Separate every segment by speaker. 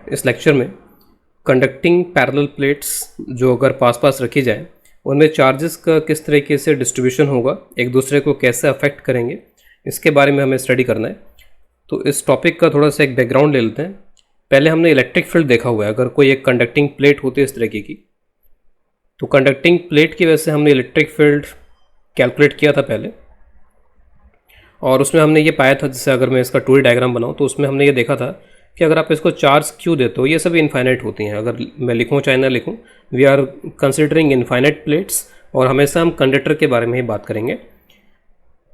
Speaker 1: इस लेक्चर में conducting parallel plates जो अगर पास पास रखी जाए उनमें चार्जेस का किस तरीके से डिस्ट्रीब्यूशन होगा, एक दूसरे को कैसे अफेक्ट करेंगे, इसके बारे में हमें स्टडी करना है। तो इस टॉपिक का थोड़ा सा एक बैकग्राउंड ले लेते हैं। पहले हमने इलेक्ट्रिक फील्ड देखा हुआ है। अगर कोई एक कंडक्टिंग प्लेट होती है इस तरीके की, तो कंडक्टिंग प्लेट की वजह से हमने इलेक्ट्रिक फील्ड कैलकुलेट किया था पहले, और उसमें हमने ये पाया था, जैसे अगर मैं इसका 2D डायग्राम बनाऊँ तो उसमें हमने ये देखा था कि अगर आप इसको चार्ज क्यू देते हो, ये सभी इनफाइनाइट होती हैं। अगर मैं लिखूँ चाहे ना लिखूँ, we are considering infinite plates, और हमेशा हम कंडक्टर के बारे में ही बात करेंगे।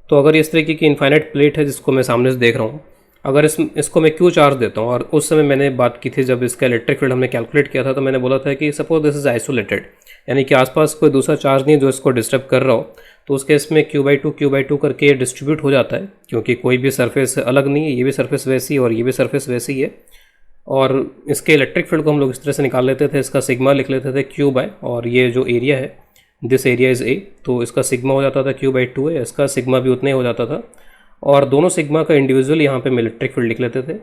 Speaker 1: तो अगर इस तरीके की इनफाइनाइट प्लेट है जिसको मैं सामने से देख रहा हूँ, अगर इसको मैं क्यू चार्ज देता हूँ, और उस समय मैंने बात की थी जब इसका इलेक्ट्रिक फील्ड हमने कैलकुलेट किया था, तो मैंने बोला था कि सपोज दिस इज आइसोलेटेड, यानी कि आसपास कोई दूसरा चार्ज नहीं जो इसको डिस्टर्ब कर रहा हो, तो उस केस में Q/2 करके डिस्ट्रीब्यूट हो जाता है, क्योंकि कोई भी सरफेस अलग नहीं है, ये भी सरफेस वैसी है और ये भी सरफेस वैसी है। और इसके इलेक्ट्रिक फील्ड को हम लोग इस तरह से निकाल लेते थे, इसका सिग्मा लिख लेते थे Q/, और ये जो एरिया है दिस एरिया इज़ A, तो इसका सिग्मा हो जाता था Q/2 है, इसका सिग्मा भी उतना ही हो जाता था, और दोनों सिग्मा का इंडिविजुअल यहाँ पे हम इलेक्ट्रिक फील्ड लिख लेते थे।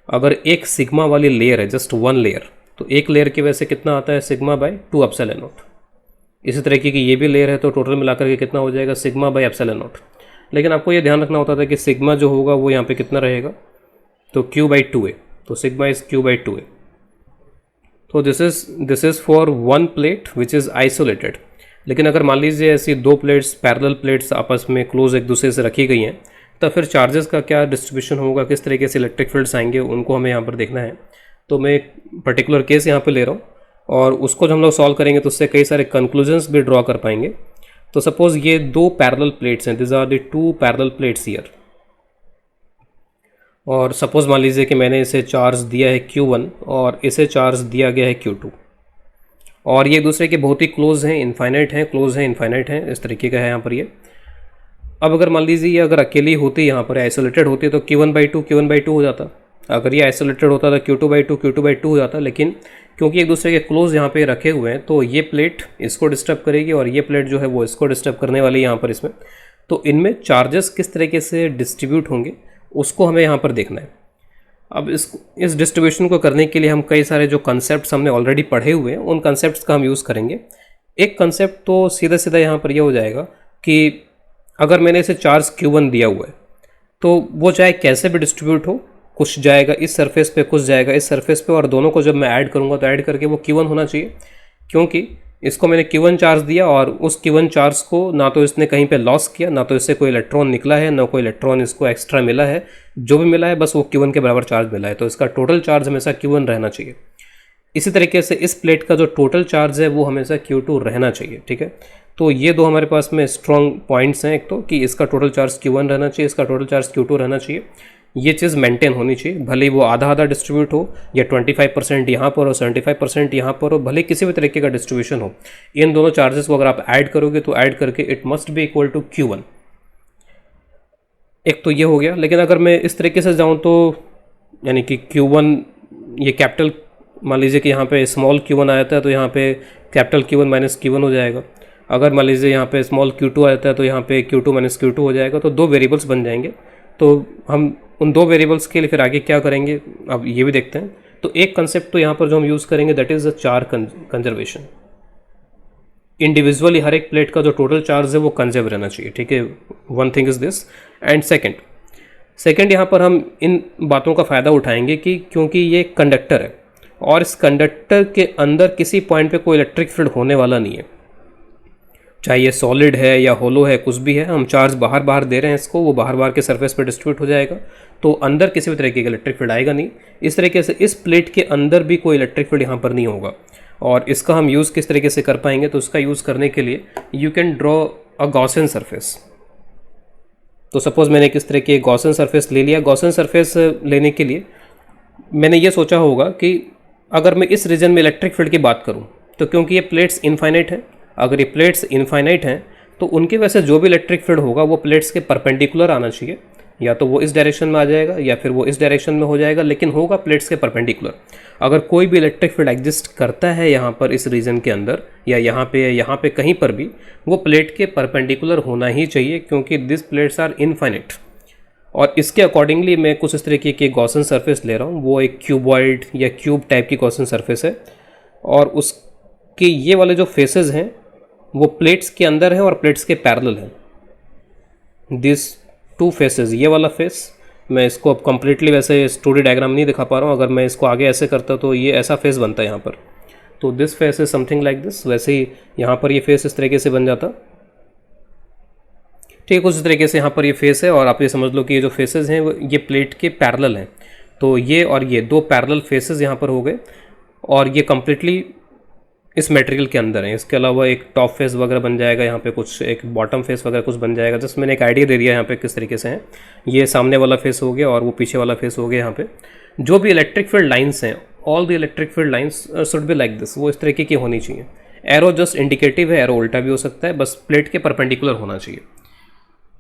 Speaker 1: अगर एक सिग्मा वाली लेयर है, जस्ट वन लेयर, तो एक लेयर की वजह से कितना आता है, सिग्मा/2 एप्सिलॉन नॉट। इसी तरीके की ये भी लेयर है, तो टोटल मिलाकर के कितना हो जाएगा, सिग्मा/एप्सिलॉन नॉट। लेकिन आपको ये ध्यान रखना होता था कि सिग्मा जो होगा वो यहाँ पे कितना रहेगा, तो Q/2 है, तो सिग्मा इज Q/2 है। तो this is for one plate which is isolated. लेकिन अगर मान लीजिए ऐसी दो प्लेट्स, पैरेलल प्लेट्स आपस में क्लोज एक दूसरे से रखी गई हैं, तो फिर चार्जेस का क्या डिस्ट्रीब्यूशन होगा, किस तरीके से इलेक्ट्रिक फील्ड्स आएंगे, उनको हमें यहाँ पर देखना है। तो मैं एक पर्टिकुलर केस यहाँ पे ले रहा हूँ, और उसको जब हम लोग सॉल्व करेंगे तो उससे कई सारे कंक्लूजन्स भी ड्रॉ कर पाएंगे। तो सपोज ये दो पैरेलल प्लेट्स हैं, this are the two parallel plates here, और सपोज मान लीजिए कि मैंने इसे चार्ज दिया है Q1 और इसे चार्ज दिया गया है Q2, और ये एक दूसरे के बहुत ही क्लोज हैं, इनफाइनाइट हैं, क्लोज हैं, इनफाइनाइट हैं, इस तरीके का है यहाँ पर ये। अब अगर मान लीजिए ये अगर अकेली होती, यहाँ पर आइसोलेटेड होती, तो Q1/2 हो जाता। अगर ये आइसोलेटेड होता था Q2/2 हो जाता। लेकिन क्योंकि एक दूसरे के क्लोज यहाँ पे रखे हुए हैं, तो ये प्लेट इसको डिस्टर्ब करेगी और ये प्लेट जो है वो इसको डिस्टर्ब करने वाली है यहाँ पर इसमें। तो इनमें चार्जेस किस तरीके से डिस्ट्रीब्यूट होंगे उसको हमें यहाँ पर देखना है। अब इस डिस्ट्रीब्यूशन को करने के लिए हम कई सारे जो कंसेप्ट हमने ऑलरेडी पढ़े हुए हैं उन कंसेप्ट का हम यूज़ करेंगे। एक कंसेप्ट तो सीधा सीधा यहाँ पर यह हो जाएगा कि अगर मैंने इसे चार्ज Q1 दिया हुआ है, तो वो चाहे कैसे भी डिस्ट्रीब्यूट हो, कुछ जाएगा इस सरफेस पे, कुछ जाएगा इस सरफेस पे, और दोनों को जब मैं ऐड करूँगा तो ऐड करके वो Q1 होना चाहिए। क्योंकि इसको मैंने Q1 चार्ज दिया, और उस Q1 चार्ज को ना तो इसने कहीं पे लॉस किया, ना तो इससे कोई इलेक्ट्रॉन निकला है, ना कोई इलेक्ट्रॉन इसको एक्स्ट्रा मिला है। जो भी मिला है बस वो Q1 के बराबर चार्ज मिला है, तो इसका टोटल चार्ज हमेशा Q1 रहना चाहिए। इसी तरीके से इस प्लेट का जो टोटल चार्ज है वो हमेशा Q2 रहना चाहिए। ठीक है, तो ये दो हमारे पास में स्ट्रॉन्ग पॉइंट्स हैं। एक तो कि इसका टोटल चार्ज Q1 रहना चाहिए, इसका टोटल चार्ज Q2 रहना चाहिए। ये चीज़ मेंटेन होनी चाहिए, भले ही वो आधा आधा डिस्ट्रीब्यूट हो, या 25% यहाँ पर हो, 75% यहाँ पर हो, भले किसी भी तरीके का डिस्ट्रीब्यूशन हो, इन दोनों चार्जेस को अगर आप ऐड करोगे तो ऐड करके it must be equal to Q1। एक तो ये हो गया। लेकिन अगर मैं इस तरीके से जाऊँ तो यानी कि Q1 ये कैपिटल, मान लीजिए कि यहाँ पे स्मॉल Q1 आया था, तो यहाँ पे कैपिटल Q1 - Q1 हो जाएगा। अगर मान लीजिए यहाँ पे स्मॉल Q2 आता है, तो यहाँ पे Q2 - Q2 हो जाएगा। तो दो वेरिएबल्स बन जाएंगे। तो हम उन दो वेरिएबल्स के लिए फिर आगे क्या करेंगे, अब ये भी देखते हैं। तो एक कंसेप्ट तो यहाँ पर जो हम यूज़ करेंगे that is the charge conservation. Individually हर एक प्लेट का जो टोटल चार्ज है वो कंजर्व रहना चाहिए। ठीक है, one thing is this. And second यहाँ पर हम इन बातों का फ़ायदा उठाएंगे कि क्योंकि ये कंडक्टर है, और इस कंडक्टर के अंदर किसी पॉइंट पे कोई इलेक्ट्रिक फील्ड होने वाला नहीं है, चाहे ये सॉलिड है या होलो है, कुछ भी है, हम चार्ज बाहर दे रहे हैं इसको, वो बाहर के सरफेस पे डिस्ट्रीब्यूट हो जाएगा, तो अंदर किसी भी तरीके का इलेक्ट्रिक फील्ड आएगा नहीं। इस तरीके से इस प्लेट के अंदर भी कोई इलेक्ट्रिक फील्ड यहाँ पर नहीं होगा। और इसका हम यूज़ किस तरीके से कर पाएंगे, तो इसका यूज़ करने के लिए you can draw a Gaussian surface. तो सपोज मैंने किस तरह की गॉसियन सरफेस ले लिया। गॉसियन सरफेस लेने के लिए मैंने ये सोचा होगा कि अगर मैं इस रीजन में इलेक्ट्रिक फील्ड की बात करूँ, तो क्योंकि ये प्लेट्स इनफाइनाइट हैं, अगर ये प्लेट्स इनफाइनाइट हैं तो उनकी वजह से जो भी इलेक्ट्रिक फील्ड होगा वो प्लेट्स के परपेंडिकुलर आना चाहिए, या तो वो इस डायरेक्शन में आ जाएगा या फिर वो इस डायरेक्शन में हो जाएगा, लेकिन होगा प्लेट्स के परपेंडिकुलर। अगर कोई भी इलेक्ट्रिक फील्ड एग्जिस्ट करता है यहाँ पर इस रीजन के अंदर, या यहाँ पे कहीं पर भी, वो प्लेट के परपेंडिकुलर होना ही चाहिए, क्योंकि दिस प्लेट्स आर इनफाइनाइट। और इसके अकॉर्डिंगली मैं कुछ इस तरीके की गॉसन सरफेस ले रहा हूँ, वो एक क्यूबॉइड या क्यूब टाइप की गॉसन सरफेस है, और उसके ये वाले जो फेसेस हैं वो प्लेट्स के अंदर है और प्लेट्स के पैरेलल है। दिस टू फेसेस, ये वाला फेस, मैं इसको अब कम्प्लीटली वैसे स्टोरी डायग्राम नहीं दिखा पा रहा हूँ, अगर मैं इसको आगे ऐसे करता तो ये ऐसा फेस बनता है यहाँ पर। तो this face is something like this, वैसे ही यहाँ पर ये फेस इस तरीके से बन जाता। ठीक है, कुछ इस तरीके से यहाँ पर ये फेस है, और आप ये समझ लो कि ये जो फेसेस हैं ये प्लेट के पैरेलल हैं। तो ये और ये दो पैरेलल फेसेस यहाँ पर हो गए, और ये कम्प्लीटली इस मटेरियल के अंदर है। इसके अलावा एक टॉप फेस वगैरह बन जाएगा यहाँ पे, कुछ एक बॉटम फेस वगैरह कुछ बन जाएगा। जस्ट मैंने एक आइडिया दे दिया यहाँ पे किस तरीके से है। ये सामने वाला फेस हो गया और वो पीछे वाला फेस हो गया। यहाँ पे जो भी इलेक्ट्रिक फील्ड लाइंस हैं, all the electric field lines should be like this, वो इस तरीके की होनी चाहिए। एरो जस्ट इंडिकेटिव है, एरो उल्टा भी हो सकता है, बस प्लेट के परपेंडिकुलर होना चाहिए।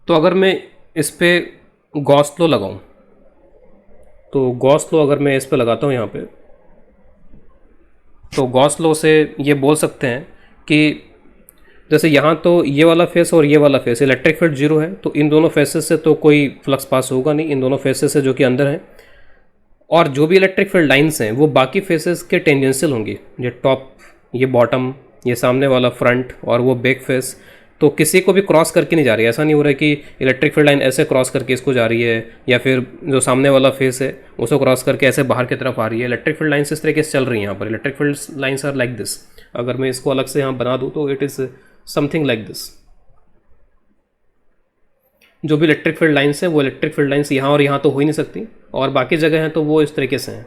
Speaker 1: तो अगर मैं इस पर गॉस लॉ लगाऊँ, तो गॉस लॉ अगर मैं इस पर लगाता हूँ यहाँ पे, तो गॉस लॉ से ये बोल सकते हैं कि जैसे यहाँ तो ये वाला फेस और ये वाला फेस इलेक्ट्रिक फील्ड जीरो है, तो इन दोनों फेसेस से तो कोई फ्लक्स पास होगा नहीं, इन दोनों फेसेस से जो कि अंदर हैं। और जो भी इलेक्ट्रिक फील्ड लाइंस हैं वो बाकी फेसेस के टेंजेंशियल होंगी, ये टॉप, ये बॉटम, ये सामने वाला फ्रंट और वो बैक फेस, तो किसी को भी क्रॉस करके नहीं जा रही है। ऐसा नहीं हो रहा है कि इलेक्ट्रिक फील्ड लाइन ऐसे क्रॉस करके इसको जा रही है, या फिर जो सामने वाला फेस है उसको क्रॉस करके ऐसे बाहर की तरफ आ रही है। इलेक्ट्रिक फील्ड लाइन्स इस तरीके से चल रही हैं यहाँ पर। Electric field lines are like this. अगर मैं इसको अलग से यहाँ बना दूँ तो it is something like this. जो भी इलेक्ट्रिक फील्ड लाइन्स हैं वो इलेक्ट्रिक फील्ड लाइन्स यहाँ और यहाँ तो हो ही नहीं सकती, और बाकी जगह हैं तो वो इस तरीके से हैं।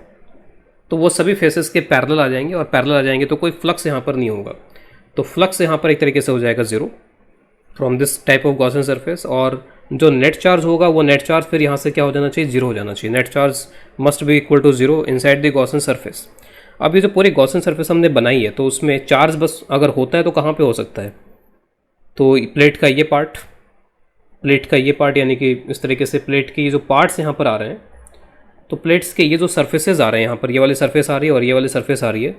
Speaker 1: तो वो सभी फेसेस के पैरेलल आ जाएंगे, और पैरेलल आ जाएंगे तो कोई फ्लक्स यहाँ पर नहीं होगा। तो फ्लक्स यहाँ पर एक तरीके से हो जाएगा zero from this type of Gaussian surface. और जो नेट चार्ज होगा वो नेट चार्ज फिर यहाँ से क्या हो जाना चाहिए, जीरो हो जाना चाहिए। Net charge must be equal to zero inside the Gaussian surface. अब ये जो पूरी गॉसियन सरफेस हमने बनाई है, तो उसमें चार्ज बस अगर होता है तो कहाँ पे हो सकता है, तो प्लेट का ये पार्ट, प्लेट का ये पार्ट, यानी कि इस तरीके से प्लेट के ये जो पार्ट्स यहाँ पर आ रहे हैं, तो प्लेट्स के ये जो सरफेसेस आ रहे हैं यहाँ पर, ये वाली सरफेस आ रही है और ये वाली सरफेस आ रही है,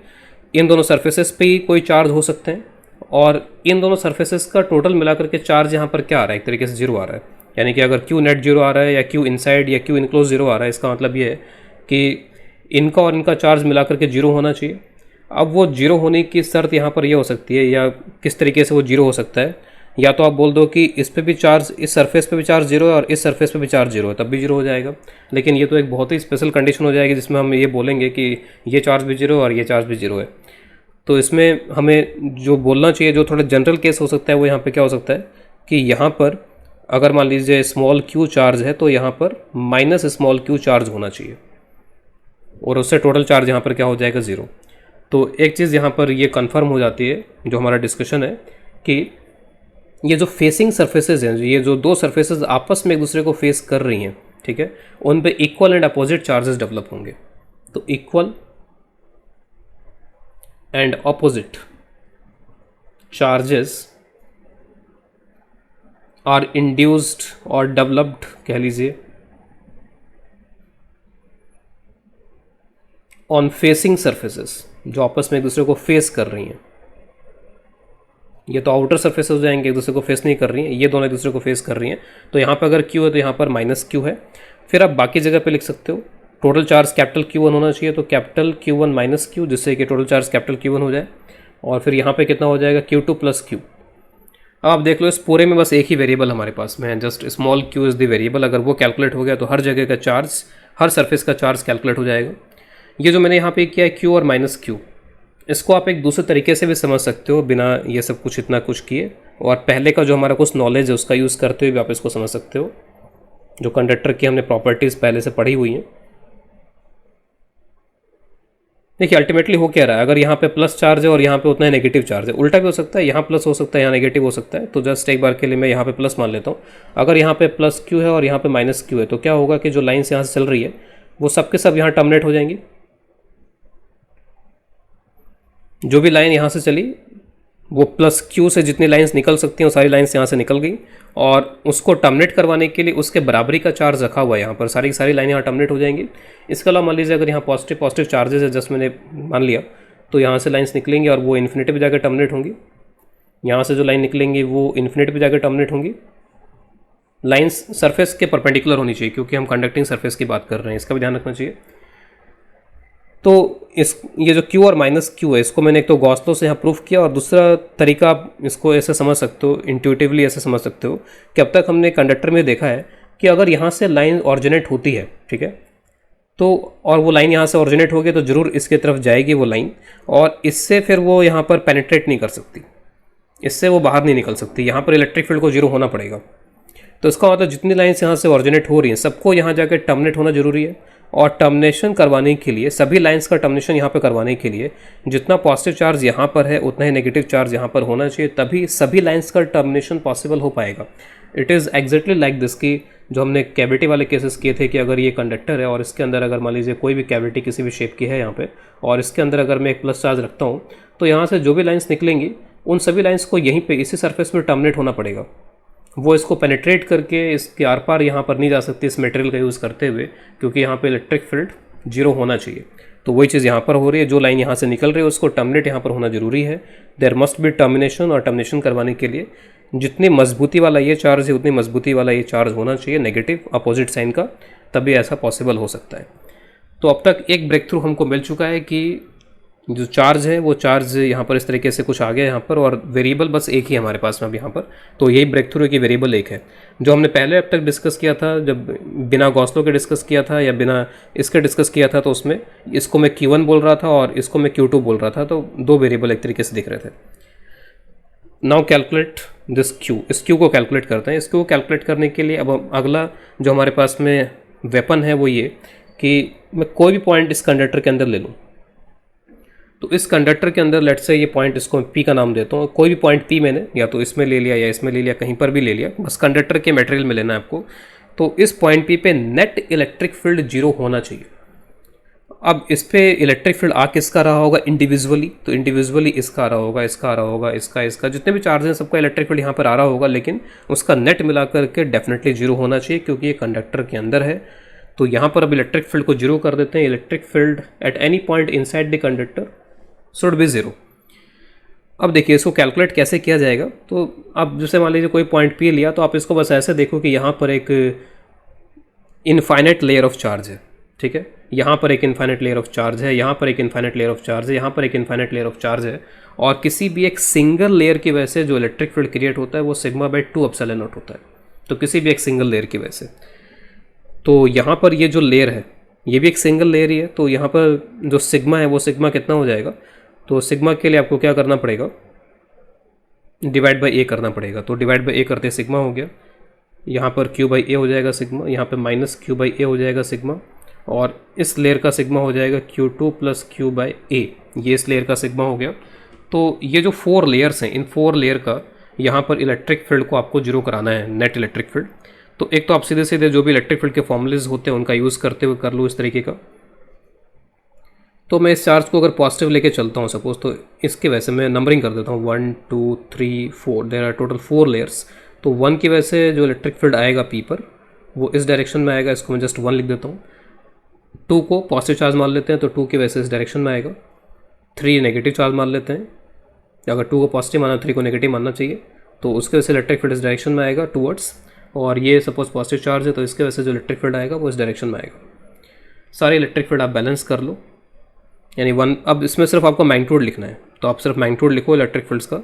Speaker 1: इन दोनों सरफेसेस पे ही कोई चार्ज हो सकते हैं। और इन दोनों सरफेसेस का टोटल मिलाकर के चार्ज यहाँ पर क्या आ रहा है, एक तरीके से जीरो आ रहा है। यानी कि अगर क्यू नेट जीरो आ रहा है या क्यू इनसाइड या क्यू इनक्लोज जीरो आ रहा है, इसका मतलब ये है कि इनका और इनका चार्ज मिलाकर के जीरो होना चाहिए। अब वो जीरो होने की शर्त यहाँ पर ये हो सकती है, या किस तरीके से वो जीरो हो सकता है, या तो आप बोल दो कि इस पे भी चार्ज, इस सरफेस पे भी चार्ज जीरो है और इस सरफेस पे भी चार्ज जीरो है, तब भी जीरो हो जाएगा। लेकिन ये तो एक बहुत ही स्पेशल कंडीशन हो जाएगी जिसमें हम ये बोलेंगे कि ये चार्ज भी जीरो और ये चार्ज भी जीरो है। तो इसमें हमें जो बोलना चाहिए, जो थोड़ा जनरल केस हो सकता है, वो यहाँ पे क्या हो सकता है कि यहाँ पर अगर मान लीजिए स्मॉल क्यू चार्ज है तो यहाँ पर माइनस स्मॉल क्यू चार्ज होना चाहिए, और उससे टोटल चार्ज यहाँ पर क्या हो जाएगा, ज़ीरो। तो एक चीज़ यहाँ पर ये कंफर्म हो जाती है जो हमारा डिस्कशन है कि ये जो फेसिंग सरफेसेज हैं, ये जो दो सरफेसेज आपस में एक दूसरे को फेस कर रही हैं, ठीक है, उन पे equal and opposite charges develop होंगे। तो equal and opposite charges are induced और डेवलप्ड, कह लीजिए, ऑन फेसिंग सरफेसेस, जो आपस में एक दूसरे को फेस कर रही हैं। ये तो आउटर सरफेस हो जाएंगे, एक दूसरे को फेस नहीं कर रही हैं, ये दोनों एक दूसरे को फेस कर रही हैं। तो यहाँ पर अगर क्यू है तो यहाँ पर माइनस क्यू है। फिर आप बाकी जगह पे लिख सकते हो टोटल चार्ज कैपिटल Q1 होना चाहिए, तो कैपिटल Q1 माइनस क्यू, जिससे कि टोटल चार्ज कैपिटल Q1 हो जाए। और फिर यहाँ पे कितना हो जाएगा, Q2 प्लस Q। अब आप देख लो इस पूरे में बस एक ही वेरिएबल हमारे पास में है, just small q is the variable. अगर वो कैलकुलेट हो गया तो हर जगह का चार्ज, हर सरफेस का चार्ज कैलकुलेट हो जाएगा। ये जो मैंने यहाँ पे किया है Q और माइनस Q, इसको आप एक दूसरे तरीके से भी समझ सकते हो बिना ये सब कुछ इतना कुछ किए, और पहले का जो हमारा कुछ नॉलेज है उसका यूज़ करते हुए भी आप इसको समझ सकते हो, जो कंडक्टर की हमने प्रॉपर्टीज़ पहले से पढ़ी हुई हैं। देखिए अल्टीमेटली हो क्या रहा है, अगर यहाँ पे प्लस चार्ज है और यहाँ पे उतना ही नेगेटिव चार्ज है, उल्टा भी हो सकता है, यहाँ प्लस हो सकता है, यहाँ नेगेटिव हो सकता है। तो जस्ट एक बार के लिए मैं यहाँ पे प्लस मान लेता हूँ। अगर यहाँ पे प्लस Q है और यहाँ पे माइनस Q है, तो क्या होगा कि जो लाइन्स यहाँ से चल रही है वो सब के सब यहाँ टर्मिनेट हो जाएंगी। जो भी लाइन यहाँ से चली वो प्लस Q से जितनी लाइंस निकल सकती हैं वो सारी लाइंस यहाँ से निकल गई, और उसको टर्मिनेट करवाने के लिए उसके बराबरी का चार्ज रखा हुआ है यहाँ पर, सारी सारी लाइनें यहाँ टर्मिनेट हो जाएंगी। इसके अलावा मान लीजिए अगर यहाँ पॉजिटिव चार्जेस है, जस्ट मैंने मान लिया, तो यहाँ से लाइंस निकलेंगी और वो इन्फिनिटी पे जाकर टर्मिनेट होंगी। यहाँ से जो लाइन निकलेंगी वो इन्फिनिटी पे जाकर टर्मिनेट होंगी। लाइंस सरफेस के परपेंडिकुलर होनी चाहिए, क्योंकि हम कंडक्टिंग सरफेस की बात कर रहे हैं, इसका भी ध्यान रखना चाहिए। तो ये जो Q और माइनस Q है, इसको मैंने एक तो गॉस लॉ से यहाँ प्रूफ किया, और दूसरा तरीका आप इसको ऐसे समझ सकते हो, इंट्यूटिवली ऐसे समझ सकते हो कि अब तक हमने कंडक्टर में देखा है कि अगर यहाँ से लाइन ऑरिजिनेट होती है, ठीक है, तो और वो लाइन यहाँ से ऑरिजिनेट होगी तो ज़रूर इसके तरफ जाएगी वो लाइन, और इससे फिर वो यहाँ पर पेनिट्रेट नहीं कर सकती, इससे वो बाहर नहीं निकल सकती, यहाँ पर इलेक्ट्रिक फील्ड को जीरो होना पड़ेगा। तो इसका मतलब जितनी लाइन्स यहाँ से ऑरिजिनेट हो रही हैं सबको यहाँ जाकर टर्मिनेट होना जरूरी है, और टर्मिनेशन करवाने के लिए, सभी लाइंस का टर्मिनेशन यहाँ पर करवाने के लिए जितना पॉजिटिव चार्ज यहाँ पर है उतना ही नेगेटिव चार्ज यहाँ पर होना चाहिए, तभी सभी लाइंस का टर्मिनेशन पॉसिबल हो पाएगा। It is exactly like this कि जो हमने कैविटी वाले केसेस किए थे कि अगर ये कंडक्टर है और इसके अंदर अगर मान लीजिए कोई भी कैविटी किसी भी शेप की है यहाँ पे, और इसके अंदर अगर मैं एक प्लस चार्ज रखता हूँ, तो यहाँ से जो भी लाइंस निकलेंगी उन सभी लाइंस को यहीं पे इसी सरफेस में टर्मिनेट होना पड़ेगा। वो इसको पेनिट्रेट करके इसके आर पार यहाँ पर नहीं जा सकती इस मटेरियल का यूज़ करते हुए, क्योंकि यहाँ पे इलेक्ट्रिक फील्ड जीरो होना चाहिए। तो वही चीज़ यहाँ पर हो रही है, जो लाइन यहाँ से निकल रही है उसको टर्मिनेट यहाँ पर होना जरूरी है। देयर मस्ट बी टर्मिनेशन, और टर्मिनेशन करवाने के लिए जितनी मजबूती वाला ये चार्ज है उतनी मजबूती वाला ये चार्ज होना चाहिए, नेगेटिव अपोजिट साइन का, तभी ऐसा पॉसिबल हो सकता है। तो अब तक एक ब्रेक थ्रू हमको मिल चुका है कि जो चार्ज है वो चार्ज यहाँ पर इस तरीके से कुछ आ गया यहाँ पर, और वेरिएबल बस एक ही हमारे पास में अब यहाँ पर। तो यही ब्रेक थ्रू है कि वेरिएबल एक है। जो हमने पहले अब तक डिस्कस किया था, जब बिना गॉस लॉ के डिस्कस किया था या बिना इसके डिस्कस किया था, तो उसमें इसको मैं Q1 बोल रहा था और इसको मैं Q2 बोल रहा था, तो दो वेरिएबल एक तरीके से दिख रहे थे। नाउ कैलकुलेट दिस Q, इस Q को कैलकुलेट करते हैं। इस Q को कैलकुलेट करने के लिए अब अगला जो हमारे पास में वेपन है वो ये कि मैं कोई भी पॉइंट इस कंडक्टर के अंदर ले लूँ। तो इस कंडक्टर के अंदर लेट्स से ये पॉइंट, इसको P का नाम देता हूँ, कोई भी पॉइंट P मैंने या तो इसमें ले लिया या इसमें ले लिया, कहीं पर भी ले लिया, बस कंडक्टर के मटेरियल में लेना है आपको। तो इस पॉइंट P पे नेट इलेक्ट्रिक फील्ड जीरो होना चाहिए। अब इस पे इलेक्ट्रिक फील्ड आ किसका रहा होगा इंडिविजुअली, तो इंडिविजुअली इसका आ रहा होगा, इसका आ रहा होगा, इसका जितने भी चार्ज हैं सबका इलेक्ट्रिक फील्ड यहाँ पर आ रहा होगा, लेकिन उसका नेट मिला करके डेफिनेटली जीरो होना चाहिए, क्योंकि ये कंडक्टर के अंदर है। तो यहाँ पर अब इलेक्ट्रिक फील्ड को जीरो कर देते हैं। Electric field at any point inside the conductor should be zero. अब देखिए इसको कैलकुलेट कैसे किया जाएगा। तो अब जैसे मान लीजिए कोई पॉइंट P लिया, तो आप इसको बस ऐसे देखो कि यहाँ पर एक इनफाइनाइट लेयर ऑफ चार्ज है, ठीक है, यहाँ पर एक इनफाइनाइट लेयर ऑफ चार्ज है, यहाँ पर एक इनफाइनाइट लेयर ऑफ चार्ज है, यहाँ पर एक इनफाइनाइट लेयर ऑफ चार्ज है, और किसी भी एक सिंगल लेयर की वजह से जो इलेक्ट्रिक फील्ड क्रिएट होता है वो सिग्मा/2 एप्सिलॉन नॉट होता है। तो किसी भी एक सिंगल लेयर की वजह से, तो यहाँ पर ये जो लेयर है ये भी एक सिंगल लेयर ही है, तो यहाँ पर जो सिग्मा है वो सिग्मा कितना हो जाएगा, तो सिग्मा के लिए आपको क्या करना पड़ेगा, डिवाइड बाई ए करना पड़ेगा। तो डिवाइड बाई ए करते सिग्मा हो गया, यहाँ पर Q/A हो जाएगा सिग्मा, यहाँ पे माइनस Q/A हो जाएगा सिग्मा, और इस लेयर का सिग्मा हो जाएगा Q2 + Q/A, ये इस लेयर का सिग्मा हो गया। तो ये जो 4 लेयर्स हैं, इन 4 लेयर का यहाँ पर इलेक्ट्रिक फील्ड को आपको जीरो कराना है, नेट इलेक्ट्रिक फील्ड। तो एक तो आप सीधे सीधे जो भी इलेक्ट्रिक फील्ड के फॉर्मूलेज होते हैं उनका यूज़ करते हुए कर लो इस तरीके का। तो मैं इस चार्ज को अगर पॉजिटिव लेके चलता हूँ सपोज, तो इसकी वजह से मैं नंबरिंग कर देता हूँ 1 2 3 4, देयर आर टोटल 4 लेयर्स। तो 1 की वजह से जो इलेक्ट्रिक फील्ड आएगा P पर वो इस डायरेक्शन में आएगा, इसको मैं जस्ट 1 लिख देता हूँ। 2 को पॉजिटिव चार्ज मान लेते हैं, तो 2 की वजह से इस डायरेक्शन में आएगा। 3 नेगेटिव चार्ज मान लेते हैं, अगर 2 को पॉजिटिव माना 3 को नेगेटिव मानना चाहिए, तो उसके वजह से इलेक्ट्रिक फील्ड इस डायरेक्शन में आएगा टूवर्ड्स, और ये सपोज पॉजिटिव चार्ज है तो इसके वजह से जो इलेक्ट्रिक फील्ड आएगा वो इस डायरेक्शन में आएगा। सारे इलेक्ट्रिक फील्ड आप बैलेंस कर लो, यानी 1। अब इसमें सिर्फ आपको मैग्नीट्यूड लिखना है, तो आप सिर्फ मैग्नीट्यूड लिखो इलेक्ट्रिक फील्ड्स का।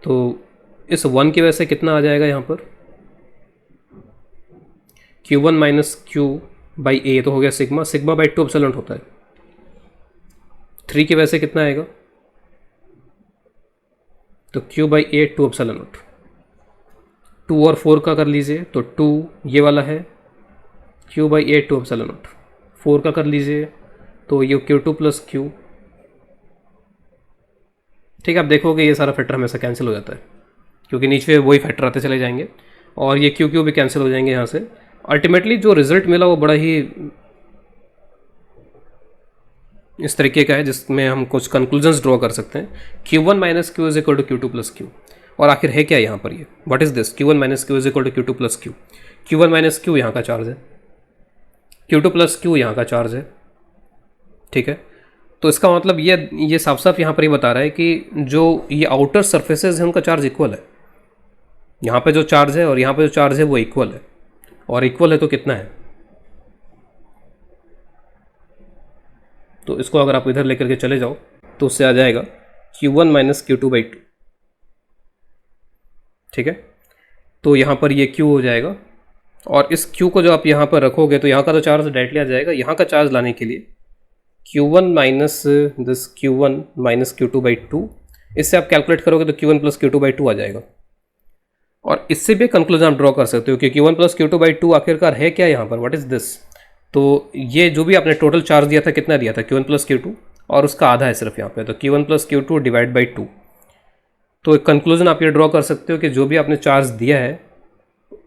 Speaker 1: तो इस 1 की वजह से कितना आ जाएगा यहाँ पर, Q1 - Q/A तो हो गया सिग्मा, सिग्मा/2 एप्सिलॉन होता है। 3 की वजह से कितना आएगा, तो Q/A 2 एप्सिलॉन नॉट। 2 और 4 का कर लीजिए, तो 2 ये वाला है, Q/A 2 एप्सिलॉन नॉट। 4 का कर लीजिए तो ये Q2 + Q। ठीक है, आप देखोगे ये सारा फैक्टर हमेशा कैंसिल हो जाता है, क्योंकि नीचे वही फैक्टर आते चले जाएंगे, और ये Q भी कैंसिल हो जाएंगे यहाँ से। अल्टीमेटली जो रिजल्ट मिला वो बड़ा ही इस तरीके का है, जिसमें हम कुछ कंक्लूजन्स ड्रॉ कर सकते हैं। Q1 - Q = Q2 + Q। और आखिर है क्या यहाँ पर, ये what is this, Q1 - Q = Q2 + Q। Q1 - Q यहाँ का चार्ज है, Q2 + Q यहाँ का चार्ज है, ठीक है। तो इसका मतलब ये साफ साफ यहाँ पर ही बता रहा है कि जो ये आउटर सरफेसेज हैं उनका चार्ज इक्वल है। यहाँ पे जो चार्ज है और यहाँ पे जो चार्ज है वो इक्वल है। और इक्वल है तो कितना है, तो इसको अगर आप इधर लेकर के चले जाओ तो उससे आ जाएगा Q1 माइनस Q2/2। ठीक है, तो यहाँ पर ये Q हो जाएगा, और इस Q को जो आप यहाँ पर रखोगे तो यहाँ का तो चार्ज डायरेक्टली आ जाएगा। यहाँ का चार्ज लाने के लिए Q1 minus this Q1 minus Q2/2, इससे आप कैलकुलेट करोगे तो Q1 प्लस Q2/2 आ जाएगा। और इससे भी कंक्लूजन आप ड्रॉ कर सकते हो कि Q1 प्लस Q2/2 आखिरकार है क्या यहाँ पर, व्हाट इज़ दिस। तो ये जो भी आपने टोटल चार्ज दिया था कितना दिया था, Q1 प्लस Q2, और उसका आधा है सिर्फ यहाँ पे, तो Q1 plus Q2 divide by 2। तो एक कंक्लूजन आप ये ड्रॉ कर सकते हो कि जो भी आपने चार्ज दिया है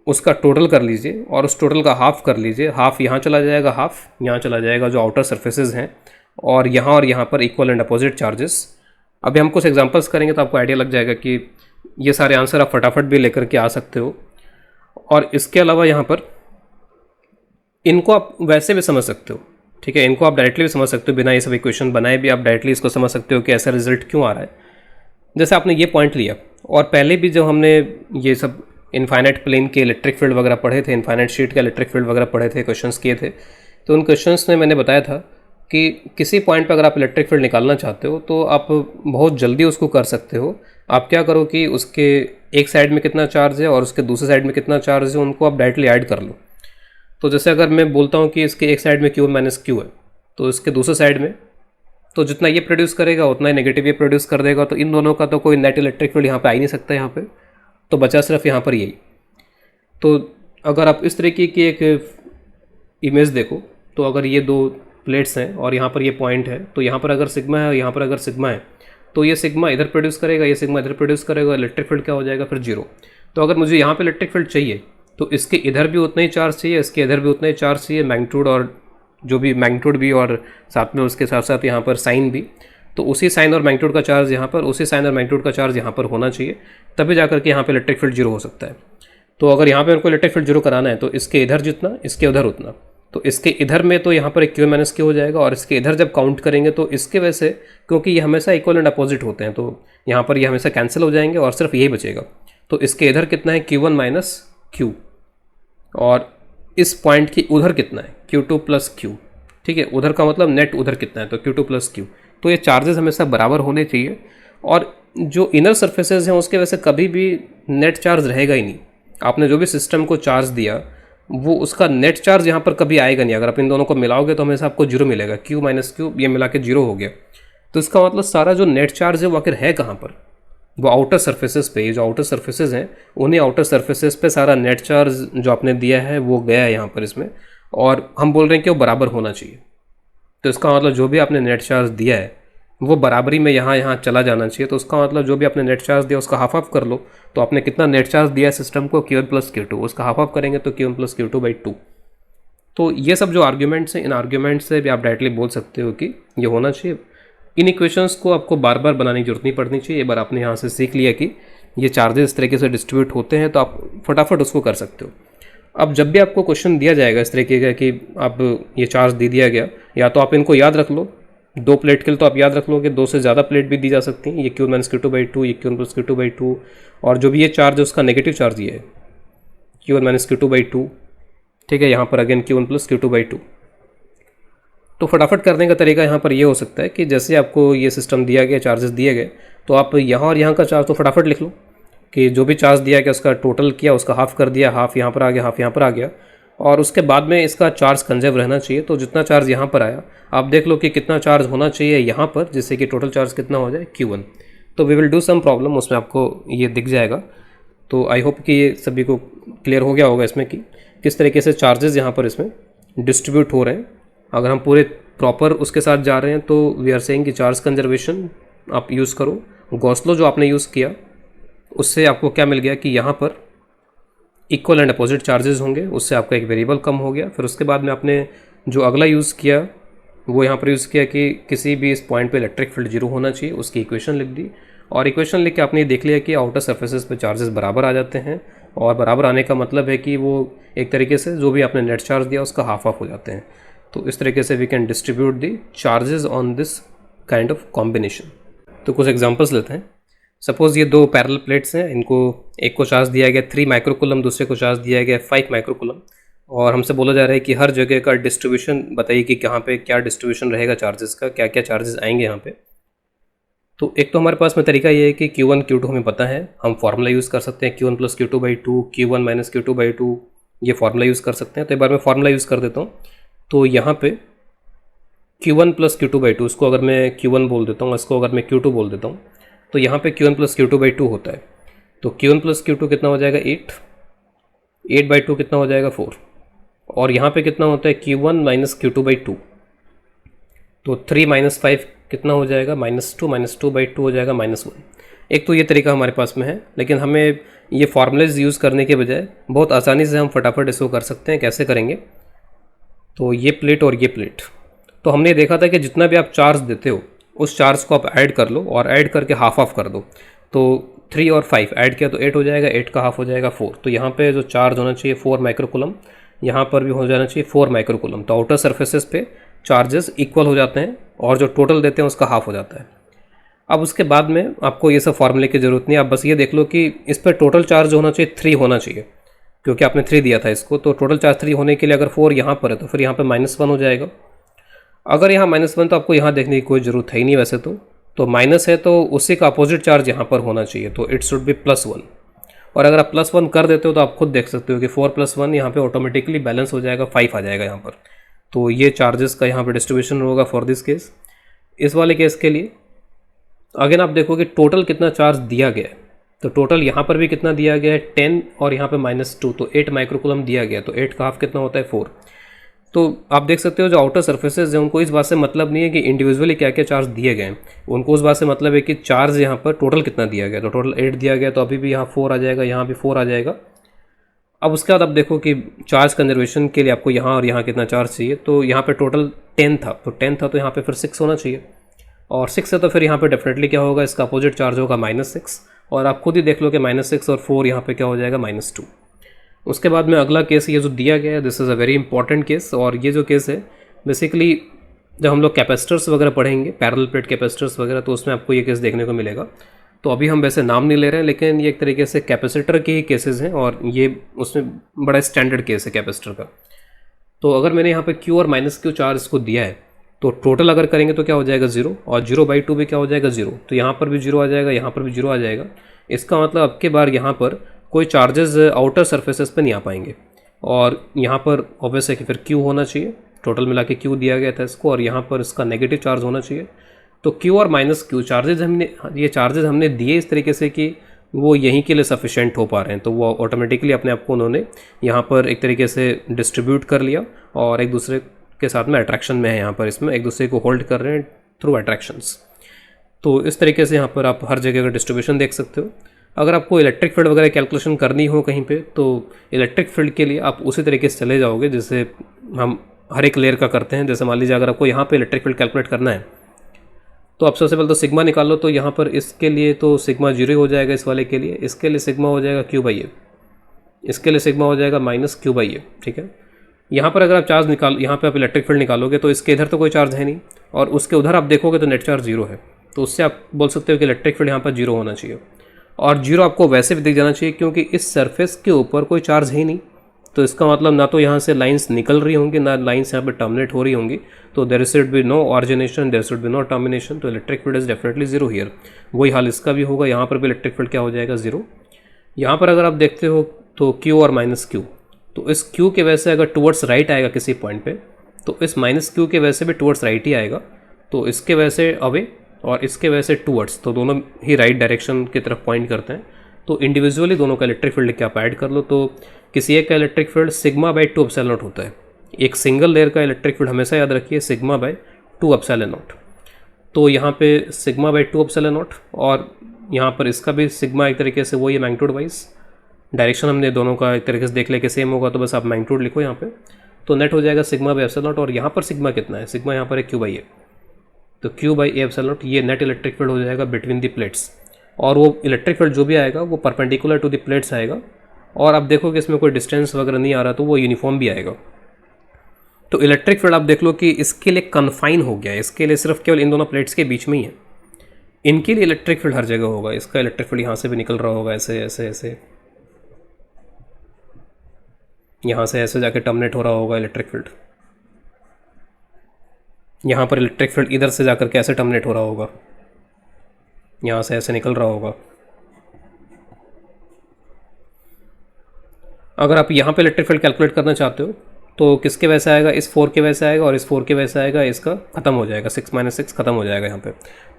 Speaker 1: उसका टोटल कर लीजिए और उस टोटल का हाफ कर लीजिए। हाफ यहाँ चला जाएगा, हाफ यहाँ चला जाएगा जो आउटर सर्फेसेज हैं, और यहाँ पर इक्वल एंड अपोजिट चार्जेस। अभी हम कुछ एग्जांपल्स करेंगे तो आपको आइडिया लग जाएगा कि ये सारे आंसर आप फटाफट भी लेकर के आ सकते हो। और इसके अलावा यहाँ पर इनको आप वैसे भी समझ सकते हो, ठीक है, इनको आप डायरेक्टली भी समझ सकते हो, बिना ये सब इक्वेशन बनाए भी आप डायरेक्टली इसको समझ सकते हो कि ऐसा रिजल्ट क्यों आ रहा है। जैसे आपने ये पॉइंट लिया, और पहले भी जब हमने ये सब इनफाइनाइट प्लेन के इलेक्ट्रिक फील्ड वगैरह पढ़े थे, इनफाइनाइट शीट का इलेक्ट्रिक फील्ड वगैरह पढ़े थे, क्वेश्चंस किए थे, तो उन क्वेश्चंस में मैंने बताया था कि किसी पॉइंट पर अगर आप इलेक्ट्रिक फील्ड निकालना चाहते हो तो आप बहुत जल्दी उसको कर सकते हो। आप क्या करो कि उसके एक साइड में कितना चार्ज है और उसके दूसरे साइड में कितना चार्ज है, उनको आप डायरेक्टली ऐड कर लो। तो जैसे अगर मैं बोलता हूँ कि इसके एक साइड में Q1 माइनस Q है, तो इसके दूसरे साइड में तो जितना ये प्रोड्यूस करेगा उतना ही नेगेटिव ये प्रोड्यूस कर देगा, तो इन दोनों का तो कोई नेट इलेक्ट्रिक फील्ड यहाँ पे आ ही नहीं सकता यहाँ पे, तो बचा सिर्फ यहाँ पर यही। तो अगर आप इस तरीके की एक इमेज देखो, तो अगर ये दो प्लेट्स हैं और यहाँ पर ये पॉइंट है, तो यहाँ पर अगर सिग्मा है और यहाँ पर अगर सिग्मा है, तो ये सिग्मा इधर प्रोड्यूस करेगा, ये सिग्मा इधर प्रोड्यूस करेगा, इलेक्ट्रिक फील्ड क्या हो जाएगा फिर 0। तो अगर मुझे यहाँ पे इलेक्ट्रिक फील्ड चाहिए तो इसके इधर भी उतना ही चार्ज चाहिए, इसके इधर भी उतना ही चार्ज चाहिए, मैग्नीट्यूड और जो भी मैग्नीट्यूड भी, और साथ में उसके साथ साथ यहाँ पर साइन भी। तो उसी साइन और मैग्नीट्यूड का चार्ज यहाँ पर, उसी साइन और मैग्नीट्यूड का चार्ज यहाँ पर होना चाहिए, तभी जाकर के यहाँ पर इलेक्ट्रिक फील्ड 0 हो सकता है। तो अगर यहाँ पे उनको इलेक्ट्रिक फील्ड 0 कराना है तो इसके इधर जितना, इसके उधर उतना, तो इसके इधर में तो यहाँ पर एक Q माइनस Q हो जाएगा, और इसके इधर जब काउंट करेंगे तो इसके वजह से, क्योंकि ये हमेशा इक्वल एंड अपोजिट होते हैं, तो यहाँ पर ये हमेशा कैंसिल हो जाएंगे और सिर्फ यही बचेगा। तो इसके इधर कितना है Q1 माइनस Q, और इस पॉइंट की उधर कितना है Q2 प्लस Q। ठीक है, उधर का मतलब नेट उधर कितना है, तो Q2 प्लस Q। तो ये चार्जेस हमेशा बराबर होने चाहिए, और जो इनर सर्फेसेज हैं उसके वजह से कभी भी नेट चार्ज रहेगा ही नहीं। आपने जो भी सिस्टम को चार्ज दिया वो उसका नेट चार्ज यहाँ पर कभी आएगा नहीं। अगर आप इन दोनों को मिलाओगे तो हमेशा आपको 0 मिलेगा, Q माइनस Q ये मिला के 0 हो गया। तो इसका मतलब सारा जो नेट चार्ज है वो आखिर है कहाँ पर, वो आउटर सर्फेसेस पे। ये जो आउटर सर्फेसेस हैं उन्हीं आउटर सर्फेसेस पे सारा नेट चार्ज जो आपने दिया है वो गया है यहाँ पर इसमें, और हम बोल रहे हैं कि वो बराबर होना चाहिए। तो इसका मतलब जो भी आपने नेट चार्ज दिया है वो बराबरी में यहाँ चला जाना चाहिए। तो उसका मतलब जो भी आपने नेट चार्ज दिया उसका हाफ ऑफ कर लो। तो आपने कितना नेट चार्ज दिया है सिस्टम को, Q1 प्लस Q2, उसका हाफ ऑफ करेंगे तो Q1 प्लस Q2/2। तो ये सब जो आर्ग्यूमेंट्स हैं, इन आर्ग्यूमेंट्स से भी आप डायरेक्टली बोल सकते हो कि ये होना चाहिए। इन इक्वेशंस को आपको बार बार बनाने की जरूरत नहीं पड़नी चाहिए। एक बार आपने यहाँ से सीख लिया कि ये चार्जेस इस तरीके से डिस्ट्रीब्यूट होते हैं तो आप फटाफट उसको कर सकते हो। अब जब भी आपको क्वेश्चन दिया जाएगा इस तरीके का कि आप ये चार्ज दे दिया गया, या तो आप इनको याद रख लो, 2 प्लेट के लिए तो आप याद रख लो कि 2 से ज़्यादा प्लेट भी दी जा सकती हैं, ये Q1 माइनस Q2/2, ये Q1 प्लस Q2/2, और जो भी ये चार्ज है उसका नेगेटिव चार्ज ये है Q1 माइनस Q2/2। ठीक है, यहाँ पर अगेन Q1 प्लस Q2/2। तो फटाफट करने का तरीका यहाँ पर ये हो सकता है कि जैसे आपको ये सिस्टम दिया गया, चार्जेस दिए गए, तो आप यहाँ और यहाँ का चार्ज तो फटाफट लिख लो कि जो भी चार्ज दिया गया उसका टोटल किया, उसका हाफ कर दिया, हाफ यहाँ पर आ गया, हाफ यहाँ पर आ गया, और उसके बाद में इसका चार्ज कंजर्व रहना चाहिए। तो जितना चार्ज यहाँ पर आया आप देख लो कि कितना चार्ज होना चाहिए यहाँ पर, जिससे कि टोटल चार्ज कितना हो जाए Q1। तो we will do some problem, उसमें आपको ये दिख जाएगा। तो आई होप कि ये सभी को क्लियर हो गया होगा इसमें कि किस तरीके से चार्जेस यहाँ पर इसमें डिस्ट्रीब्यूट हो रहे हैं। अगर हम पूरे प्रॉपर उसके साथ जा रहे हैं तो वी आर सेइंग कि चार्ज कंजर्वेशन आप यूज़ करो। गॉस लॉ जो आपने यूज़ किया उससे आपको क्या मिल गया कि यहाँ पर इक्वल एंड अपोजिट चार्जेस होंगे, उससे आपका एक वेरिएबल कम हो गया। फिर उसके बाद में आपने जो अगला यूज़ किया वो यहाँ पर यूज़ किया कि किसी भी इस पॉइंट पे इलेक्ट्रिक फील्ड 0 होना चाहिए, उसकी इक्वेशन लिख दी, और इक्वेशन लिख के आपने ये देख लिया कि आउटर सर्फेसेस पे चार्जेस बराबर आ जाते हैं, और बराबर आने का मतलब है कि वो एक तरीके से जो भी आपने नेट चार्ज दिया उसका हाफ ऑफ हो जाते हैं। तो इस तरीके से we can distribute the charges on this kind of combination. तो कुछ एग्जांपल्स लेते हैं। सपोज़ ये 2 पैरेलल प्लेट्स हैं, इनको एक को चार्ज दिया गया 3 माइक्रोकूलम, दूसरे को चार्ज दिया गया 5 माइक्रोकूलम। और हमसे बोला जा रहा है कि हर जगह का डिस्ट्रीब्यूशन बताइए कि कहाँ पे क्या डिस्ट्रीब्यूशन रहेगा चार्जेस का, क्या क्या चार्जेस आएंगे यहाँ पे। तो एक तो हमारे पास में तरीका ये है कि Q1 Q2 हमें पता है, हम फार्मूला यूज़ कर सकते हैं Q1 + Q2/2, Q1 - Q2/2, ये फार्मूला यूज़ कर सकते हैं। तो एक बार मैं फार्मूला यूज़ कर देता हूँ। तो यहाँ पे Q1 + Q2/2, इसको अगर मैं Q1 बोल देता हूँ, इसको अगर मैं Q2 बोल देता हूँ, तो यहाँ पे Q1 + Q2/2 होता है। तो Q1 + Q2 कितना हो जाएगा 8, 8/2 कितना हो जाएगा 4, और यहाँ पे कितना होता है Q1 - Q2/2, तो 3 - 5 कितना हो जाएगा -2, -2/2 हो जाएगा -1। एक तो ये तरीका हमारे पास में है, लेकिन हमें ये फार्मूलेज यूज़ करने के बजाय बहुत आसानी से हम फटाफट इसको कर सकते हैं। कैसे करेंगे, तो ये प्लेट और ये प्लेट, तो हमने देखा था कि जितना भी आप चार्ज देते हो उस चार्ज को आप ऐड कर लो और ऐड करके हाफ ऑफ कर दो। तो 3 और 5 ऐड किया तो 8 हो जाएगा, 8 का हाफ हो जाएगा 4। तो यहाँ पे जो चार्ज होना चाहिए 4 माइक्रोकूलम, यहाँ पर भी हो जाना चाहिए 4 माइक्रोकूलम। तो आउटर सर्फेसेस पे चार्जेस इक्वल हो जाते हैं और जो टोटल देते हैं उसका हाफ हो जाता है। अब उसके बाद में आपको ये सब फार्मूले की ज़रूरत नहीं है, आप बस ये देख लो कि इस पर टोटल चार्ज होना चाहिए 3 होना चाहिए, क्योंकि आपने 3 दिया था इसको। तो टोटल चार्ज 3 होने के लिए अगर 4 यहाँ पर है तो फिर यहाँ पे -1 हो जाएगा। अगर यहाँ -1 तो आपको यहाँ देखने की कोई ज़रूरत है ही नहीं वैसे तो माइनस है तो उसी का अपोजिट चार्ज यहाँ पर होना चाहिए, तो इट शुड बी +1। और अगर आप +1 कर देते हो तो आप खुद देख सकते हो कि 4 + 1 यहाँ पे ऑटोमेटिकली बैलेंस हो जाएगा, 5 आ जाएगा यहाँ पर। तो ये चार्जेस का यहाँ पर डिस्ट्रीब्यूशन होगा फॉर दिस केस। इस वाले केस के लिए अगेन आप देखोगे टोटल कितना चार्ज दिया गया है, तो टोटल यहाँ पर भी कितना दिया गया है 10 और यहाँ पे -2, तो 8 माइक्रोकूलम दिया गया। तो 8 का हाफ कितना होता है 4। तो आप देख सकते हो जो आउटर सर्फेसेज हैं उनको इस बात से मतलब नहीं है कि इंडिविजुअली क्या क्या चार्ज दिए गए हैं, उनको उस बात से मतलब है कि चार्ज यहाँ पर टोटल कितना दिया गया। तो टोटल 8 दिया गया, तो अभी भी यहाँ 4 आ जाएगा, यहाँ भी 4 आ जाएगा। अब उसके बाद आप देखो कि चार्ज कंजर्वेशन के लिए आपको यहाँ और यहाँ कितना चार्ज चाहिए। तो यहाँ पे टोटल 10 था, तो 10 था तो यहाँ पे फिर 6 होना चाहिए, और 6 है तो फिर यहाँ पे डेफिनेटली क्या होगा, इसका अपोजिट चार्ज होगा -6। और आप खुद ही देख लो कि -6 और 4 यहाँ पे क्या हो जाएगा -2। उसके बाद में अगला केस ये जो दिया गया है, this is a very important case. और ये जो केस है बेसिकली जब हम लोग कैपेसिटर्स वगैरह पढ़ेंगे, पैरेलल प्लेट कैपेसिटर्स वगैरह, तो उसमें आपको ये केस देखने को मिलेगा। तो अभी हम वैसे नाम नहीं ले रहे हैं, लेकिन ये एक तरीके से कैपेसिटर के ही केसेस हैं और ये उसमें बड़ा स्टैंडर्ड केस है कैपेसिटर का। तो अगर मैंने यहाँ पे Q और -Q चार्ज इसको दिया है तो टोटल अगर करेंगे तो क्या हो जाएगा 0, और 0/2 भी क्या हो जाएगा 0। तो यहाँ पर भी 0 आ जाएगा, यहाँ पर भी 0 आ जाएगा। इसका मतलब अब के बार यहाँ पर कोई चार्जेस आउटर सर्फेसेस पे नहीं आ पाएंगे। और यहाँ पर ऑब्वियस है कि फिर Q होना चाहिए, टोटल मिला के Q दिया गया था इसको, और यहाँ पर इसका नेगेटिव चार्ज होना चाहिए। तो Q और -Q चार्जेज ये चार्जेस हमने दिए इस तरीके से कि वो यहीं के लिए सफिशेंट हो पा रहे हैं, तो वो ऑटोमेटिकली अपने आप को उन्होंने यहाँ पर एक तरीके से डिस्ट्रीब्यूट कर लिया और एक दूसरे के साथ में अट्रैक्शन में है, यहाँ पर इसमें एक दूसरे को होल्ड कर रहे हैं थ्रू अट्रैक्शंस। तो इस तरीके से यहाँ पर आप हर जगह का डिस्ट्रीब्यूशन देख सकते हो। अगर आपको इलेक्ट्रिक फील्ड वगैरह कैलकुलेशन करनी हो कहीं पे, तो इलेक्ट्रिक फील्ड के लिए आप उसी तरीके से चले जाओगे जैसे हम हर एक लेयर का करते हैं। जैसे मान लीजिए अगर आपको यहाँ पे इलेक्ट्रिक फील्ड कैलकुलेट करना है तो आप सबसे पहले तो सिग्मा निकालो। तो यहाँ पर इसके लिए तो सिग्मा 0 हो जाएगा, इस वाले के लिए। इसके लिए सिग्मा हो जाएगा Q/A, इसके लिए सिग्मा हो जाएगा -Q/A, ठीक है। यहाँ पर अगर आप चार्ज यहाँ पे आप इलेक्ट्रिक फील्ड निकालोगे तो इसके इधर तो कोई चार्ज है नहीं, और उसके उधर आप देखोगे तो नेट चार्ज 0 है। तो उससे आप बोल सकते हो कि इलेक्ट्रिक फील्ड यहाँ पर 0 होना चाहिए। और 0 आपको वैसे भी दिख जाना चाहिए क्योंकि इस सरफेस के ऊपर कोई चार्ज है ही नहीं। तो इसका मतलब ना तो यहाँ से लाइंस निकल रही होंगी, ना लाइंस यहाँ पे टर्मिनेट हो रही होंगी। तो there should be no origination, there should be no termination. तो electric field is definitely 0 here. वही हाल इसका भी होगा, यहाँ पर भी इलेक्ट्रिक फील्ड क्या हो जाएगा 0। यहाँ पर अगर आप देखते हो तो Q और -Q, तो इस Q के वजह से अगर टुवर्ड्स राइट आएगा किसी पॉइंट पे, तो इस -Q के वजह से भी टुवर्ड्स राइट ही आएगा। तो इसके वजह से अवे और इसके वजह से टुवर्ड्स, तो दोनों ही राइट डायरेक्शन की तरफ पॉइंट करते हैं। तो इंडिविजुअली दोनों का इलेक्ट्रिक फील्ड क्या आप ऐड कर लो, तो किसी एक का इलेक्ट्रिक फील्ड σ/2 ε0 होता है। एक सिंगल लेयर का इलेक्ट्रिक फील्ड हमेशा याद रखिए σ/2 ε0। तो यहाँ पे σ/2 ε0, और यहाँ पर इसका भी सिग्मा एक तरीके से वही है मैग्नीट्यूड वाइज। डायरेक्शन हमने दोनों का एक तरीके से देख लेके सेम होगा, तो बस आप मैग्नीट्यूड लिखो यहाँ पे। तो नेट हो जाएगा σ/ε0, और यहाँ पर सिग्मा कितना है, सिग्मा यहाँ पर है Q/A। तो Q/A ε0 ये नेट इलेक्ट्रिक फील्ड हो जाएगा बिटवीन द प्लेट्स। और वो इलेक्ट्रिक फील्ड जो भी आएगा वो परपेंडिकुलर टू द प्लेट्स आएगा। और आप देखो कि इसमें कोई डिस्टेंस वगैरह नहीं आ रहा, तो वो यूनिफॉर्म भी आएगा। तो इलेक्ट्रिक फील्ड आप देख लो कि इसके लिए कन्फाइन हो गया है, इसके लिए सिर्फ केवल इन दोनों प्लेट्स के बीच में ही है। इनके लिए इलेक्ट्रिक फील्ड हर जगह होगा। इसका इलेक्ट्रिक फील्ड यहाँ से भी निकल रहा होगा, ऐसे ऐसे ऐसे। यहाँ से ऐसे जाके टर्मिनेट हो रहा होगा इलेक्ट्रिक फील्ड, यहाँ पर इलेक्ट्रिक फील्ड इधर से जाकर के ऐसे टर्मिनेट हो रहा होगा, यहाँ से ऐसे निकल रहा होगा। अगर आप यहाँ पे इलेक्ट्रिक फील्ड कैलकुलेट करना चाहते हो तो किसके वैसे आएगा, इस 4 के वैसे आएगा और इस 4 के वैसे आएगा, इसका ख़त्म हो जाएगा, 6 - 6 खत्म हो जाएगा यहाँ पे।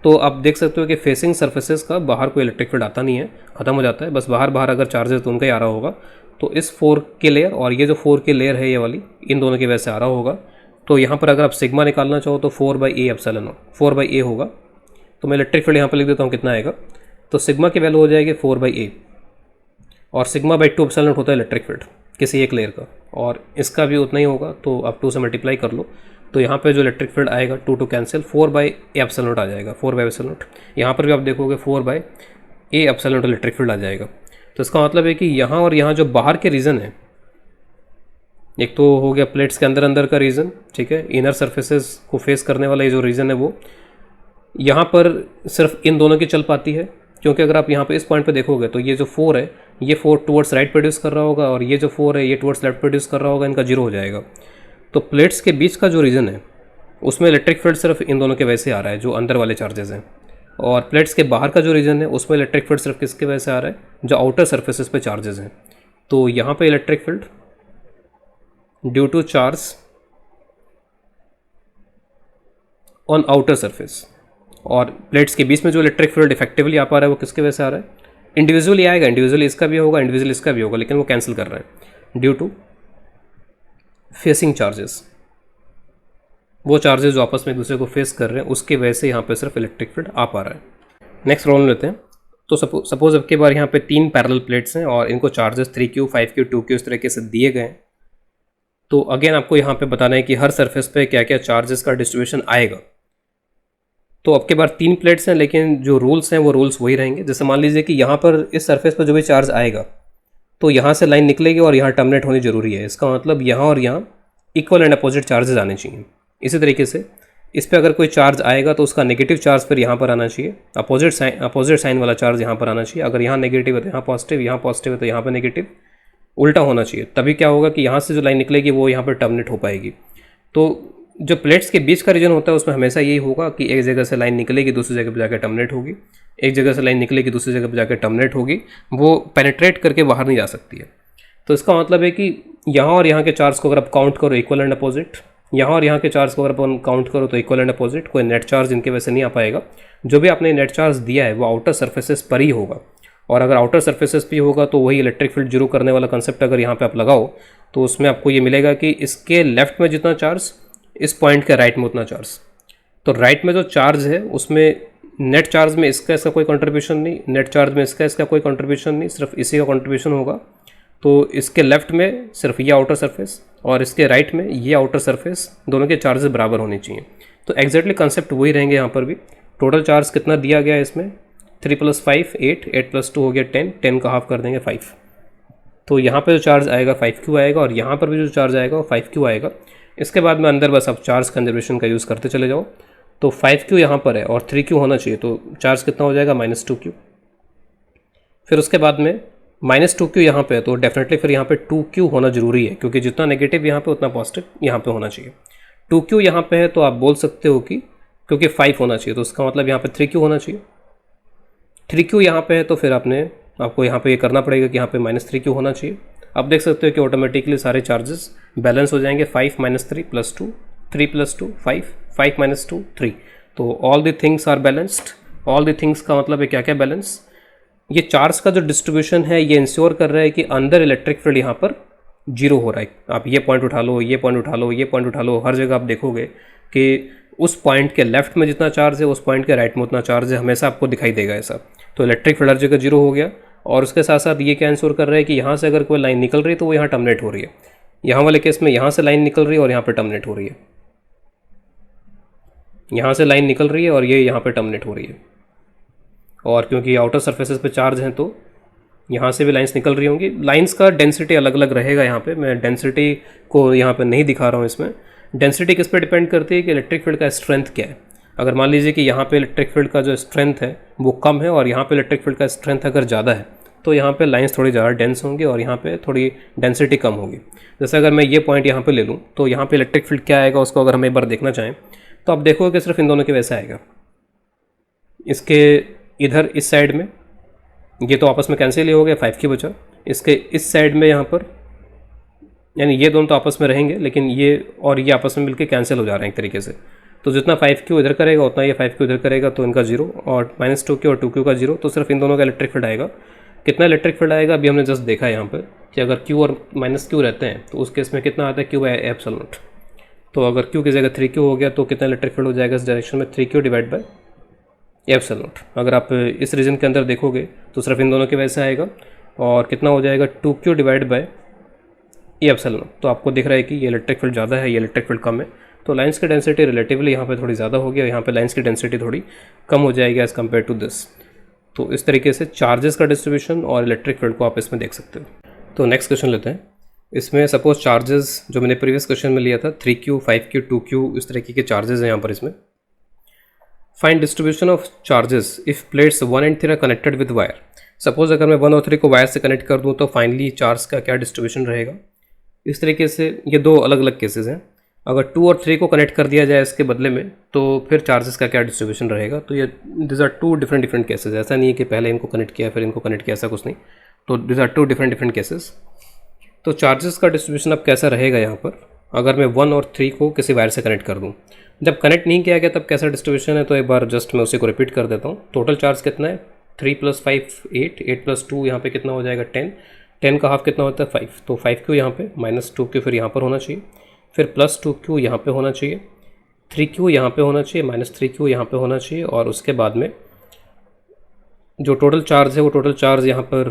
Speaker 1: तो आप देख सकते हो कि फेसिंग सर्फेसेस का बाहर कोई इलेक्ट्रिक फील्ड आता नहीं है, ख़त्म हो जाता है। बस बाहर अगर चार्जेस तो उनका ही आ रहा होगा, तो इस 4 के लेयर और ये जो 4 की लेयर है ये वाली, इन दोनों के वैसे आ रहा होगा। तो यहाँ पर अगर आप सिग्मा निकालना चाहो तो 4/A एप्सिलॉन, 4/A होगा। तो मैं इलेक्ट्रिक फील्ड यहाँ पर लिख देता हूँ कितना आएगा, तो सिग्मा की वैल्यू हो जाएगी 4/A, और सिग्मा/2 एप्सिलॉन होता है इलेक्ट्रिक फील्ड किसी एक लेयर का, और इसका भी उतना ही होगा। तो आप 2 से मल्टीप्लाई कर लो, तो यहाँ पे जो इलेक्ट्रिक फील्ड आएगा 2 कैंसिल, 4/A एप्सिलॉन आ जाएगा, 4/A एप्सिलॉन। यहाँ पर भी आप देखोगे 4/A एप्सिलॉन इलेक्ट्रिक फील्ड आ जाएगा। तो इसका मतलब है कि यहाँ और यहाँ जो बाहर के रीजन है, एक तो हो गया प्लेट्स के अंदर का रीजन, ठीक है, इनर सर्फेसेस को फेस करने वाला ये जो रीजन है वो यहाँ पर सिर्फ इन दोनों की चल पाती है, क्योंकि अगर आप यहाँ पे इस पॉइंट पे देखोगे तो ये जो 4 है ये 4 टुवर्ड्स राइट प्रोड्यूस कर रहा होगा, और ये जो 4 है ये टुवर्ड्स लेफ्ट प्रोड्यूस कर रहा होगा, इनका 0 हो जाएगा। तो प्लेट्स के बीच का जो रीजन है उसमें इलेक्ट्रिक फील्ड सिर्फ इन दोनों के वैसे आ रहा है जो अंदर वाले चार्जेस हैं, और प्लेट्स के बाहर का जो रीजन है उसमें इलेक्ट्रिक फील्ड सिर्फ किसके वजह से आ रहा है, जो आउटर सर्फेसेस पे चार्जेस हैं। तो यहाँ पे electric field due to charge on outer surface, और प्लेट्स के बीच में जो इलेक्ट्रिक फील्ड इफेक्टिवली आ पा रहा है वो किसके वजह से आ रहा है, इंडिविजुअली आएगा, इंडिविजुअली इसका भी होगा, इंडिविजुअली इसका भी होगा, लेकिन वो कैंसिल कर रहे हैं ड्यू टू फेसिंग चार्जेस। वो चार्जेस जो आपस में एक दूसरे को फेस कर रहे हैं उसके वजह से यहाँ पे सिर्फ इलेक्ट्रिक फील्ड आ पा रहा है। नेक्स्ट प्रॉब्लम लेते हैं। तो सपोज अब के बार यहाँ पे 3 पैरेलल प्लेट्स हैं और इनको चार्जेस 3Q, 5Q, 2Q इस तरीके से दिए गए हैं। तो अगेन आपको यहाँ पे बताना है कि हर सरफेस पे क्या क्या चार्जेस का डिस्ट्रीब्यूशन आएगा। तो अब के बार 3 प्लेट्स हैं, लेकिन जो रूल्स हैं वो रूल्स वही रहेंगे। जैसे मान लीजिए कि यहाँ पर इस सरफेस पर जो भी चार्ज आएगा तो यहाँ से लाइन निकलेगी और यहाँ टर्मिनेट होनी जरूरी है। इसका मतलब यहाँ और यहाँ इक्वल एंड अपोजिट चार्जेस आने चाहिए। इसी तरीके से इस पर अगर कोई चार्ज आएगा तो उसका नेगेटिव चार्ज फिर यहाँ पर आना चाहिए, अपोजिट साइन वाला चार्ज यहाँ पर आना चाहिए। अगर यहाँ नेगेटिव है तो यहाँ पॉजिटिव है तो यहाँ पर नेगेटिव, उल्टा होना चाहिए। तभी क्या होगा कि यहाँ से जो लाइन निकलेगी वो यहाँ पर टर्मिनेट हो पाएगी। तो जो प्लेट्स के बीच का रीजन होता है उसमें हमेशा यही होगा कि एक जगह से लाइन निकलेगी दूसरी जगह पर जाकर टर्मिनेट होगी, एक जगह से लाइन निकलेगी दूसरी जगह पर जाकर टर्मिनेट होगी, वो पेनिट्रेट करके बाहर नहीं जा सकती है। तो इसका मतलब है कि यहाँ और यहाँ के चार्ज को अगर आप काउंट करो इक्वल एंड अपोजिट, यहाँ और यहाँ के चार्ज को अगर अपन काउंट करो तो इक्वल एंड अपोजिट, कोई नेट चार्ज इनके वैसे नहीं आ पाएगा। जो भी आपने नेट चार्ज दिया है वो आउटर सर्फेसेस पर ही होगा, और अगर आउटर सर्फेसेस पे होगा तो वही इलेक्ट्रिक फील्ड जीरो करने वाला कंसेप्ट अगर यहाँ पे आप लगाओ तो उसमें आपको ये मिलेगा कि इसके लेफ्ट में जितना चार्ज, इस पॉइंट के राइट में उतना चार्ज। तो राइट में जो चार्ज है उसमें नेट चार्ज में इसका कोई कंट्रीब्यूशन नहीं, नेट चार्ज में इसका कोई कंट्रीब्यूशन नहीं, सिर्फ इसी का कंट्रीब्यूशन होगा। तो इसके लेफ्ट में सिर्फ ये आउटर सरफेस और इसके राइट में ये आउटर सरफेस, दोनों के चार्जेस बराबर होने चाहिए। तो एग्जैक्टली कंसेप्ट वही रहेंगे यहाँ पर भी। टोटल चार्ज कितना दिया गया है इसमें, 3 + 5 8, 8 + 2 हो गया 10, 10 का हाफ कर देंगे 5। तो यहाँ पे जो चार्ज आएगा 5Q आएगा, और यहाँ पर भी जो चार्ज आएगा वो 5Q आएगा। इसके बाद में अंदर बस आप चार्ज कंजर्वेशन का यूज़ करते चले जाओ। तो 5Q यहाँ पर है और 3Q होना चाहिए, तो चार्ज कितना हो जाएगा -2Q। फिर उसके बाद में -2Q यहाँ पे है तो डेफिनेटली फिर यहाँ पे 2Q होना जरूरी है, क्योंकि जितना नेगेटिव यहाँ पे उतना पॉजिटिव यहाँ पे होना चाहिए। 2Q यहाँ पे है तो आप बोल सकते हो कि क्योंकि 5 होना चाहिए तो उसका मतलब यहाँ पे 3Q होना चाहिए। 3Q यहाँ पे है तो फिर आपको यहाँ पे ये करना पड़ेगा कि यहाँ पे -3Q होना चाहिए। आप देख सकते हो कि ऑटोमेटिकली सारे चार्जेस बैलेंस हो जाएंगे। 5 - 3 + 2, 3 + 2 5, 5 - 2 3। तो all the things are balanced. All the things का मतलब है क्या क्या बैलेंस। ये चार्ज का जो डिस्ट्रीब्यूशन है ये इंश्योर कर रहा है कि अंदर इलेक्ट्रिक फील्ड यहाँ पर 0 हो रहा है। आप ये पॉइंट उठा लो, ये पॉइंट उठा लो, ये पॉइंट उठा लो, हर जगह आप देखोगे कि उस पॉइंट के लेफ्ट में जितना चार्ज है उस पॉइंट के राइट में उतना चार्ज है, हमेशा आपको दिखाई देगा ऐसा। तो इलेक्ट्रिक फील्ड हर जगह 0 हो गया। और उसके साथ साथ ये क्या इंश्योर कर रहा है कि यहाँ से अगर कोई लाइन निकल रही है तो वो यहाँ टर्मिनेट हो रही है। यहाँ वाले केस में यहाँ से लाइन निकल रही है और यहाँ पर टर्मिनेट हो रही है, यहाँ से लाइन निकल रही है और ये यहाँ पर टर्मिनेट हो रही है। और क्योंकि आउटर सरफेसेस पे चार्ज हैं तो यहाँ से भी लाइंस निकल रही होंगी। लाइंस का डेंसिटी अलग अलग रहेगा। यहाँ पे मैं डेंसिटी को यहाँ पे नहीं दिखा रहा हूँ। इसमें डेंसिटी किस पे डिपेंड करती है कि इलेक्ट्रिक फील्ड का स्ट्रेंथ क्या है। अगर मान लीजिए कि यहाँ पे इलेक्ट्रिक फील्ड का जो स्ट्रेंथ है वो कम है और यहाँ पे इलेक्ट्रिक फील्ड का स्ट्रेंथ अगर ज़्यादा है तो यहाँ पे लाइंस थोड़ी ज़्यादा डेंस होंगी और यहाँ पे थोड़ी डेंसिटी कम होगी। जैसे अगर मैं ये पॉइंट यहाँ पे ले लूँ तो यहाँ पे इलेक्ट्रिक फील्ड क्या आएगा उसको अगर हम एक बार देखना चाहें तो आप देखोगे कि सिर्फ इन दोनों के वैसा आएगा। इसके इधर इस साइड में ये तो आपस में कैंसिल ही हो गया, 5Q बचा। इसके इस साइड में यहाँ पर यानी ये दोनों तो आपस में रहेंगे लेकिन ये और ये आपस में मिलकर कैंसिल हो जा रहे हैं एक तरीके से। तो जितना 5Q इधर करेगा उतना ये 5Q इधर करेगा, तो इनका 0 और -2Q और 2Q का 0, तो सिर्फ इन दोनों का इलेक्ट्रिक फील्ड आएगा। कितना इलेक्ट्रिक फील्ड आएगा अभी हमने जस्ट देखा है यहाँ पर कि अगर Q और -Q रहते हैं तो उस केस में कितना आता है, Q बाय एप्सिलॉन नॉट। तो अगर Q की जगह 3Q हो गया तो कितना इलेक्ट्रिक फील्ड हो जाएगा इस डायरेक्शन में, 3Q divide by epsilon not. अगर आप इस रीजन के अंदर देखोगे तो सिर्फ इन दोनों के वैसे आएगा और कितना हो जाएगा 2Q divide by epsilon not. तो आपको दिख रहा है कि ये इलेक्ट्रिक फील्ड ज़्यादा है, ये इलेक्ट्रिक फील्ड कम है, तो लाइंस की डेंसिटी रिलेटिवली यहाँ पे थोड़ी ज़्यादा होगी और यहाँ पे लाइंस की डेंसिटी थोड़ी कम हो जाएगी एज़ कम्पेयर टू दिस। तो इस तरीके से चार्जेस का डिस्ट्रीब्यूशन और इलेक्ट्रिक फील्ड को आप इसमें देख सकते हो। तो नेक्स्ट क्वेश्चन लेते हैं। इसमें सपोज चार्जेस जो मैंने प्रीवियस क्वेश्चन में लिया था 3Q 5Q 2Q इस तरीके के चार्जेस हैं यहाँ पर। इसमें find distribution of charges if plates 1 and 3 are connected with wire. Suppose अगर मैं 1 और 3 को वायर से कनेक्ट कर दूँ तो फाइनली चार्ज का क्या डिस्ट्रीब्यूशन रहेगा। इस तरीके से ये दो अलग अलग केसेस हैं। अगर 2 और 3 को कनेक्ट कर दिया जाए इसके बदले में तो फिर चार्जेस का क्या डिस्ट्रीब्यूशन रहेगा। तो ये दिस आर 2 डिफरेंट केसेस। ऐसा नहीं है कि पहले इनको कनेक्ट किया फिर इनको कनेक्ट किया, ऐसा कुछ नहीं। तो दिस आर 2 डिफरेंट केसेस। तो चार्जेस का डिस्ट्रीब्यूशन अब कैसा रहेगा यहाँ पर अगर मैं 1 और 3 को किसी वायर से कनेक्ट कर दूँ। जब कनेक्ट नहीं किया गया तब कैसा डिस्ट्रीब्यूशन है, तो एक बार जस्ट मैं उसी को रिपीट कर देता हूँ। टोटल चार्ज कितना है 3 + 5 8, 8 + 2 यहाँ पे कितना हो जाएगा 10, 10 का हाफ कितना होता है 5। तो 5Q यहाँ पे -2Q फिर यहाँ पर होना चाहिए, फिर +2Q यहाँ पे होना चाहिए, 3Q यहाँ पे होना चाहिए, -3Q यहाँ पे होना चाहिए और उसके बाद में जो टोटल चार्ज है वो टोटल चार्ज यहाँ पर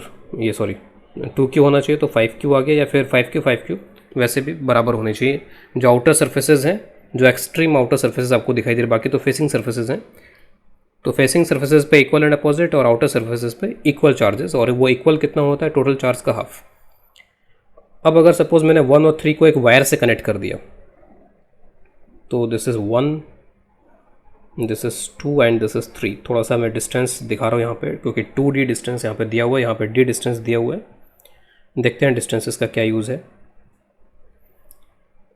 Speaker 1: 2Q होना चाहिए। तो 5Q आ गया या फिर 5Q वैसे भी बराबर होने चाहिए। जो आउटर सर्फेसेज हैं, जो एक्सट्रीम आउटर सर्फेसेज आपको दिखाई दे रहे, बाकी तो फेसिंग सर्फेसेज हैं, तो फेसिंग सर्फेसेज पे इक्वल एंड अपोजिट और आउटर सर्फेसेज पे इक्वल चार्जेस, और वो इक्वल कितना होता है टोटल चार्ज का हाफ। अब अगर सपोज मैंने 1 और 3 को एक वायर से कनेक्ट कर दिया तो this is 1, this is 2 and this is 3। थोड़ा सा मैं डिस्टेंस दिखा रहा हूँ यहाँ पे क्योंकि 2D डिस्टेंस यहाँ पे दिया हुआ है, यहाँ पे D डिस्टेंस दिया हुआ है। देखते हैं डिस्टेंसेस का क्या यूज़ है।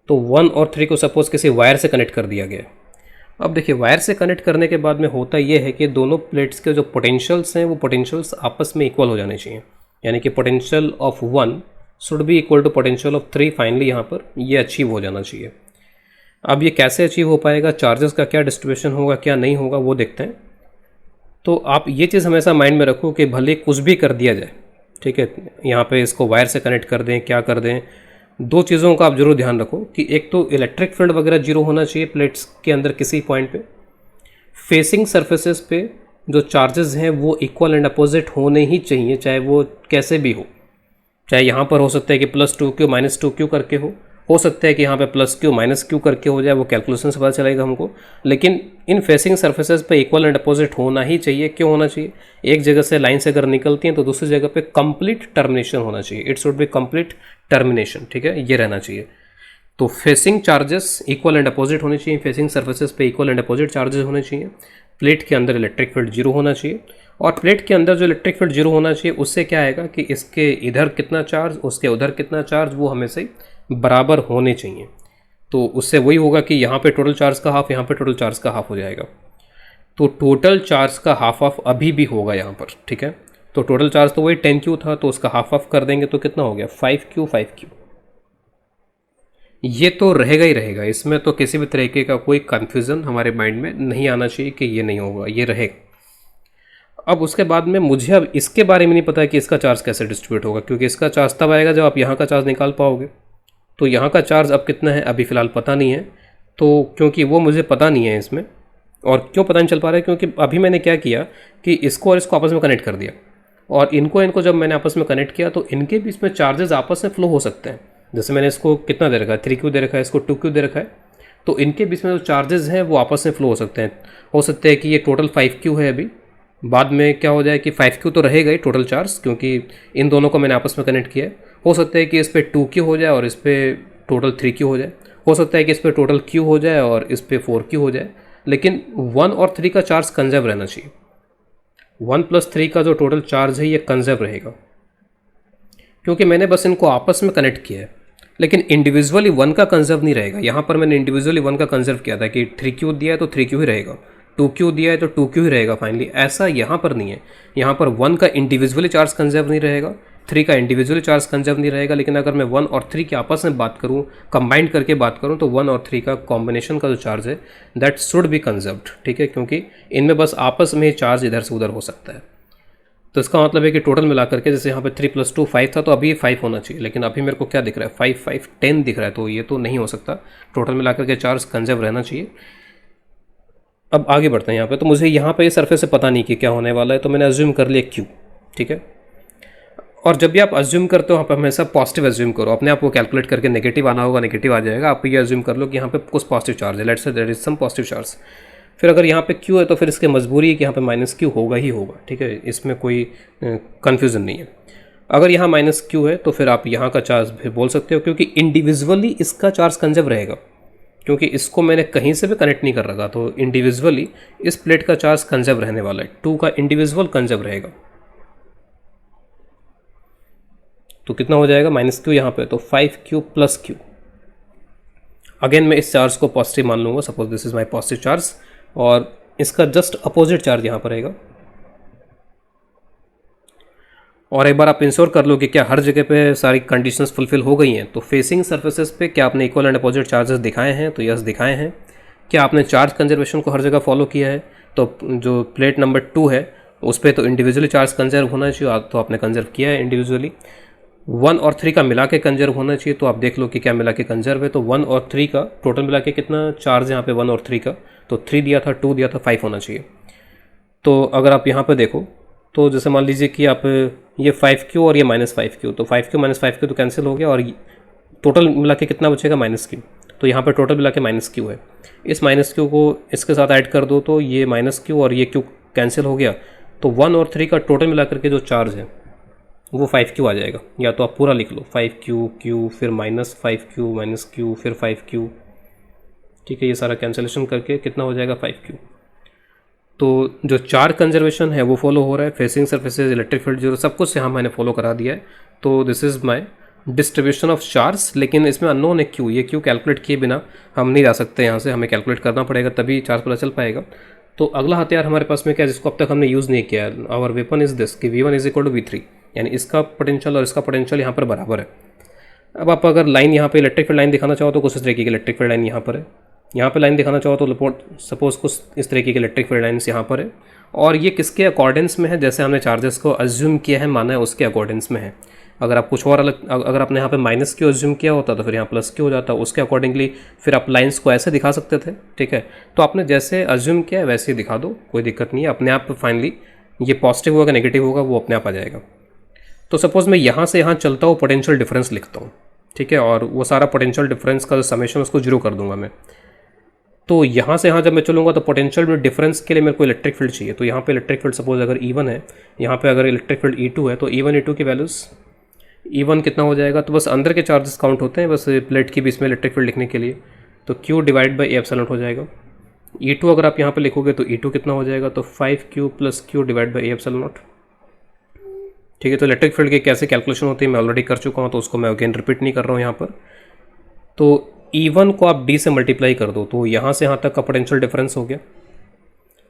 Speaker 1: तो 1 और 3 को सपोज किसी वायर से कनेक्ट कर दिया गया। अब देखिए वायर से कनेक्ट करने के बाद में होता ये है कि दोनों प्लेट्स के जो पोटेंशियल्स हैं वो पोटेंशियल्स आपस में इक्वल हो जाने चाहिए, यानी कि potential of 1 should be equal to potential of 3। Finally यहाँ पर ये अचीव हो जाना चाहिए। अब ये कैसे अचीव हो पाएगा, चार्जेस का क्या डिस्ट्रीब्यूशन होगा क्या नहीं होगा वो देखते हैं। तो आप ये चीज़ हमेशा माइंड में रखो कि भले कुछ भी कर दिया जाए, ठीक है, यहाँ पे इसको वायर से कनेक्ट कर दें क्या कर दें, 2 चीज़ों का आप जरूर ध्यान रखो कि एक तो इलेक्ट्रिक फील्ड वगैरह 0 होना चाहिए प्लेट्स के अंदर किसी पॉइंट पे। फेसिंग सरफेसेस पे जो चार्जेस हैं वो इक्वल एंड अपोजिट होने ही चाहिए, चाहे वो कैसे भी हो। चाहे यहाँ पर हो सकता है कि +2Q -2Q करके हो सकता है कि यहाँ पे +Q -Q करके हो जाए, वो कैलकुलेशन से पता चलेगा हमको। लेकिन इन फेसिंग सरफेसेस पे इक्वल एंड अपोजिट होना ही चाहिए। क्यों होना चाहिए, एक जगह से लाइन से अगर निकलती हैं तो दूसरी जगह पे कंप्लीट टर्मिनेशन होना चाहिए। It should be complete termination, ठीक है, ये रहना चाहिए। तो facing charges equal and opposite होने चाहिए, फेसिंग सर्फेसेस पे इक्वल एंड अपोजिट चार्जेस होने चाहिए। प्लेट के अंदर इलेक्ट्रिक फील्ड 0 होना चाहिए, और प्लेट के अंदर जो इलेक्ट्रिक फील्ड 0 होना चाहिए उससे क्या आएगा कि इसके इधर कितना चार्ज उसके उधर कितना चार्ज वो हमेशा बराबर होने चाहिए। तो उससे वही होगा कि यहाँ पे टोटल चार्ज का हाफ, यहाँ पे टोटल चार्ज का हाफ हो जाएगा। तो टोटल चार्ज का हाफ ऑफ अभी भी होगा यहाँ पर, ठीक है। तो टोटल चार्ज तो वही 10Q था, तो उसका हाफ ऑफ कर देंगे तो कितना हो गया 5Q। ये तो रहेगा ही रहेगा, इसमें तो किसी भी तरीके का कोई कन्फ्यूज़न हमारे माइंड में नहीं आना चाहिए कि ये नहीं होगा, ये रहेगा। अब उसके बाद में मुझे अब इसके बारे में नहीं पता है कि इसका चार्ज कैसे डिस्ट्रीब्यूट होगा, क्योंकि इसका चार्ज तब आएगा जब आप यहाँ का चार्ज निकाल पाओगे। तो यहाँ का चार्ज अब कितना है अभी फ़िलहाल पता नहीं है, तो क्योंकि वो मुझे पता नहीं है इसमें। और क्यों पता नहीं चल पा रहा है, क्योंकि अभी मैंने क्या किया कि इसको और इसको आपस में कनेक्ट कर दिया, और इनको जब मैंने आपस में कनेक्ट किया तो इनके बीच में चार्जेस आपस में फ्लो हो सकते हैं। जैसे मैंने इसको कितना दे रखा है 3Q दे रखा है, इसको 2Q दे रखा है, तो इनके बीच में जो चार्जेस हैं वो आपस में फ्लो हो सकते हैं। हो सकता है कि ये टोटल 5Q है, अभी बाद में क्या हो जाए कि 5Q तो रहेगा ही टोटल चार्ज, क्योंकि इन दोनों को मैंने आपस में कनेक्ट किया है। हो सकता है कि इस पर 2Q हो जाए और इस पर टोटल 3Q हो जाए। हो सकता है कि इस पर टोटल Q हो जाए और इस पर 4Q हो जाए। लेकिन 1 और 3 का चार्ज कंजर्व रहना चाहिए। 1 + 3 का जो टोटल चार्ज है ये कंजर्व रहेगा, क्योंकि मैंने बस इनको आपस में कनेक्ट किया है, लेकिन इंडिविजुअली 1 का कंजर्व नहीं रहेगा। यहाँ पर मैंने इंडिविजुअली 1 का कंजर्व किया था कि 3Q दिया है तो 3Q ही रहेगा, 2Q दिया है तो 2Q ही रहेगा फाइनली। ऐसा यहाँ पर नहीं है। यहाँ पर 1 का इंडिविजुअली चार्ज कंजर्व नहीं रहेगा, 3 का इंडिविजुअली चार्ज कंजर्व नहीं रहेगा। लेकिन अगर मैं 1 और 3 की आपस में बात करूँ, कंबाइंड करके बात करूँ, तो 1 और 3 का कॉम्बिनेशन का जो चार्ज है दैट शुड बी कंजर्व्ड, ठीक है, क्योंकि इनमें बस आपस में ही चार्ज इधर से उधर हो सकता है। तो इसका मतलब है कि टोटल मिला करके, जैसे यहाँ पे 3 + 2 5 था, तो अभी 5 होना चाहिए, लेकिन अभी मेरे को क्या दिख रहा है, 5 5 10 दिख रहा है, तो ये तो नहीं हो सकता। टोटल मिला करके चार्ज कंजर्व रहना चाहिए। अब आगे बढ़ते हैं यहाँ पे। तो मुझे यहाँ पे सरफेस से पता नहीं कि क्या होने वाला है, तो मैंने अज्यूम कर लिया Q, ठीक है। और जब भी आप अज्यूम करते हो, यहाँ पे हमेशा पॉजिटिव अज्यूम करो। अपने आप को कैलकुलेट करके नेगेटिव आना होगा, नेगेटिव आ जाएगा। आप ये अज्यूम कर लो कि यहाँ पे कुछ पॉजिटिव चार्ज है, let's say there is some positive charge. फिर अगर यहाँ पे Q है तो फिर इसकी मजबूरी है कि यहाँ पे -Q होगा ही होगा, ठीक है, इसमें कोई कन्फ्यूज़न नहीं है। अगर यहाँ -Q है तो फिर आप यहाँ का चार्ज भी बोल सकते हो, क्योंकि इंडिविजुअली इसका चार्ज कंजर्व रहेगा, क्योंकि इसको मैंने कहीं से भी कनेक्ट नहीं कर रखा। तो इंडिविजुअली इस प्लेट का चार्ज कंजर्व रहने वाला है, 2 का इंडिविजुअल कंजर्व रहेगा। तो कितना हो जाएगा -Q यहाँ पे, तो 5Q + Q। अगेन मैं इस चार्ज को पॉजिटिव मान लूँगा, suppose this is my positive charge, और इसका जस्ट अपोजिट चार्ज यहाँ पर रहेगा। और एक बार आप इंश्योर कर लो कि क्या हर जगह पे सारी कंडीशंस फुलफिल हो गई हैं। तो फेसिंग सर्फेसेस पे क्या आपने इक्वल एंड अपोजिट चार्जेस दिखाए हैं, तो यस दिखाए हैं। क्या आपने चार्ज कंजर्वेशन को हर जगह फॉलो किया है, तो जो प्लेट नंबर 2 है उस पर तो इंडिविजुअली चार्ज कंजर्व होना चाहिए, तो आपने कंजर्व किया है इंडिविजुअली। 1 और 3 का मिला के कंजर्व होना चाहिए, तो आप देख लो कि क्या मिला के कंजर्व है। तो 1 और 3 का टोटल मिला के कितना चार्ज है यहाँ पे 1 और 3 का, तो 3 दिया था, 2 दिया था, 5 होना चाहिए। तो अगर आप यहाँ पे देखो, तो जैसे मान लीजिए कि आप ये 5Q और ये -5Q, तो 5Q -5Q तो कैंसिल हो गया, और टोटल मिला के कितना बचेगा -Q। तो यहाँ पे टोटल मिला के -Q है। इस -Q को इसके साथ ऐड कर दो, तो ये -Q और ये Q कैंसिल हो गया। तो 1 और 3 का टोटल मिला करके जो चार्ज है वो 5Q आ जाएगा। या तो आप पूरा लिख लो, 5Q Q फिर -5Q -Q फिर 5Q, ठीक है। ये सारा कैंसिलेशन करके कितना हो जाएगा 5Q। तो जो चार्ज कंजर्वेशन है वो फॉलो हो रहा है, facing surfaces, electric field zero, सब कुछ यहाँ मैंने फॉलो करा दिया है। तो this is my distribution of charge. लेकिन इसमें अननोन है Q, ये Q कैलकुलेट किए बिना हम नहीं जा सकते यहाँ से, हमें कैलकुलेट करना पड़ेगा, तभी चार्ज पता चल पाएगा। तो अगला हथियार हमारे पास में क्या है, जिसको अब तक हमने यूज़ नहीं किया है, आवर वेपन इज़ दिस कि V1 = V3, यानी इसका पोटेंशियल और इसका पोटेंशियल यहाँ पर बराबर है। अब आप अगर लाइन यहाँ पे इलेक्ट्रिक फील्ड लाइन दिखाना चाहो तो कुछ इस तरीके की इलेक्ट्रिक फील्ड लाइन यहाँ पर है, यहाँ पे लाइन दिखाना चाहो तो सपोज कुछ इस तरीके की इलेक्ट्रिक फील्ड लाइन्स यहाँ पर है। और ये किसके अकॉर्डेंस में है, जैसे हमने चार्जेस को अज्यूम किया है, माना है, उसके अकॉर्डेंस में है। अगर आप कुछ और अलग, अगर आपने यहाँ पे -Q अज्यूम किया होता तो फिर यहाँ +Q हो जाता, उसके अकॉर्डिंगली फिर आप लाइंस को ऐसे दिखा सकते थे, ठीक है। तो आपने जैसे अज्यूम किया है वैसे ही दिखा दो, कोई दिक्कत नहीं है। अपने आप फाइनली ये पॉजिटिव होगा नेगेटिव होगा वो अपने आप आ जाएगा। तो सपोज़ मैं यहाँ से यहाँ चलता हूँ, पोटेंशियल डिफरेंस लिखता हूँ, ठीक है, और वो सारा पोटेंशियल डिफरेंस का जो समेशन उसको 0 कर दूंगा मैं। तो यहाँ से यहाँ जब मैं चलूँगा तो पोटेंशियल डिफरेंस के लिए मेरे को इलेक्ट्रिक फील्ड चाहिए। तो यहाँ पे इलेक्ट्रिक फील्ड सपोज अगर E1 है, यहाँ पे अगर इलेक्ट्रिक फील्ड E2 है, तो E1 E2 की वैल्यूज़, E1 कितना हो जाएगा, तो बस अंदर के चार्जेस काउंट होते हैं, बस प्लेट की बीच में इलेक्ट्रिक फील्ड लिखने के लिए। तो Q/A हो जाएगा। E2 अगर आप यहाँ पर लिखोगे तो E2 कितना हो जाएगा, तो 5Q + Q/A। ठीक है। तो इलेक्ट्रिक फील्ड की कैसे कैलकुलेशन होती है मैं ऑलरेडी कर चुका हूँ, तो उसको मैं अगेन रिपीट नहीं कर रहा हूँ यहाँ पर। तो E1 को आप D से मल्टीप्लाई कर दो, तो यहाँ से यहाँ तक का पोटेंशियल डिफरेंस हो गया।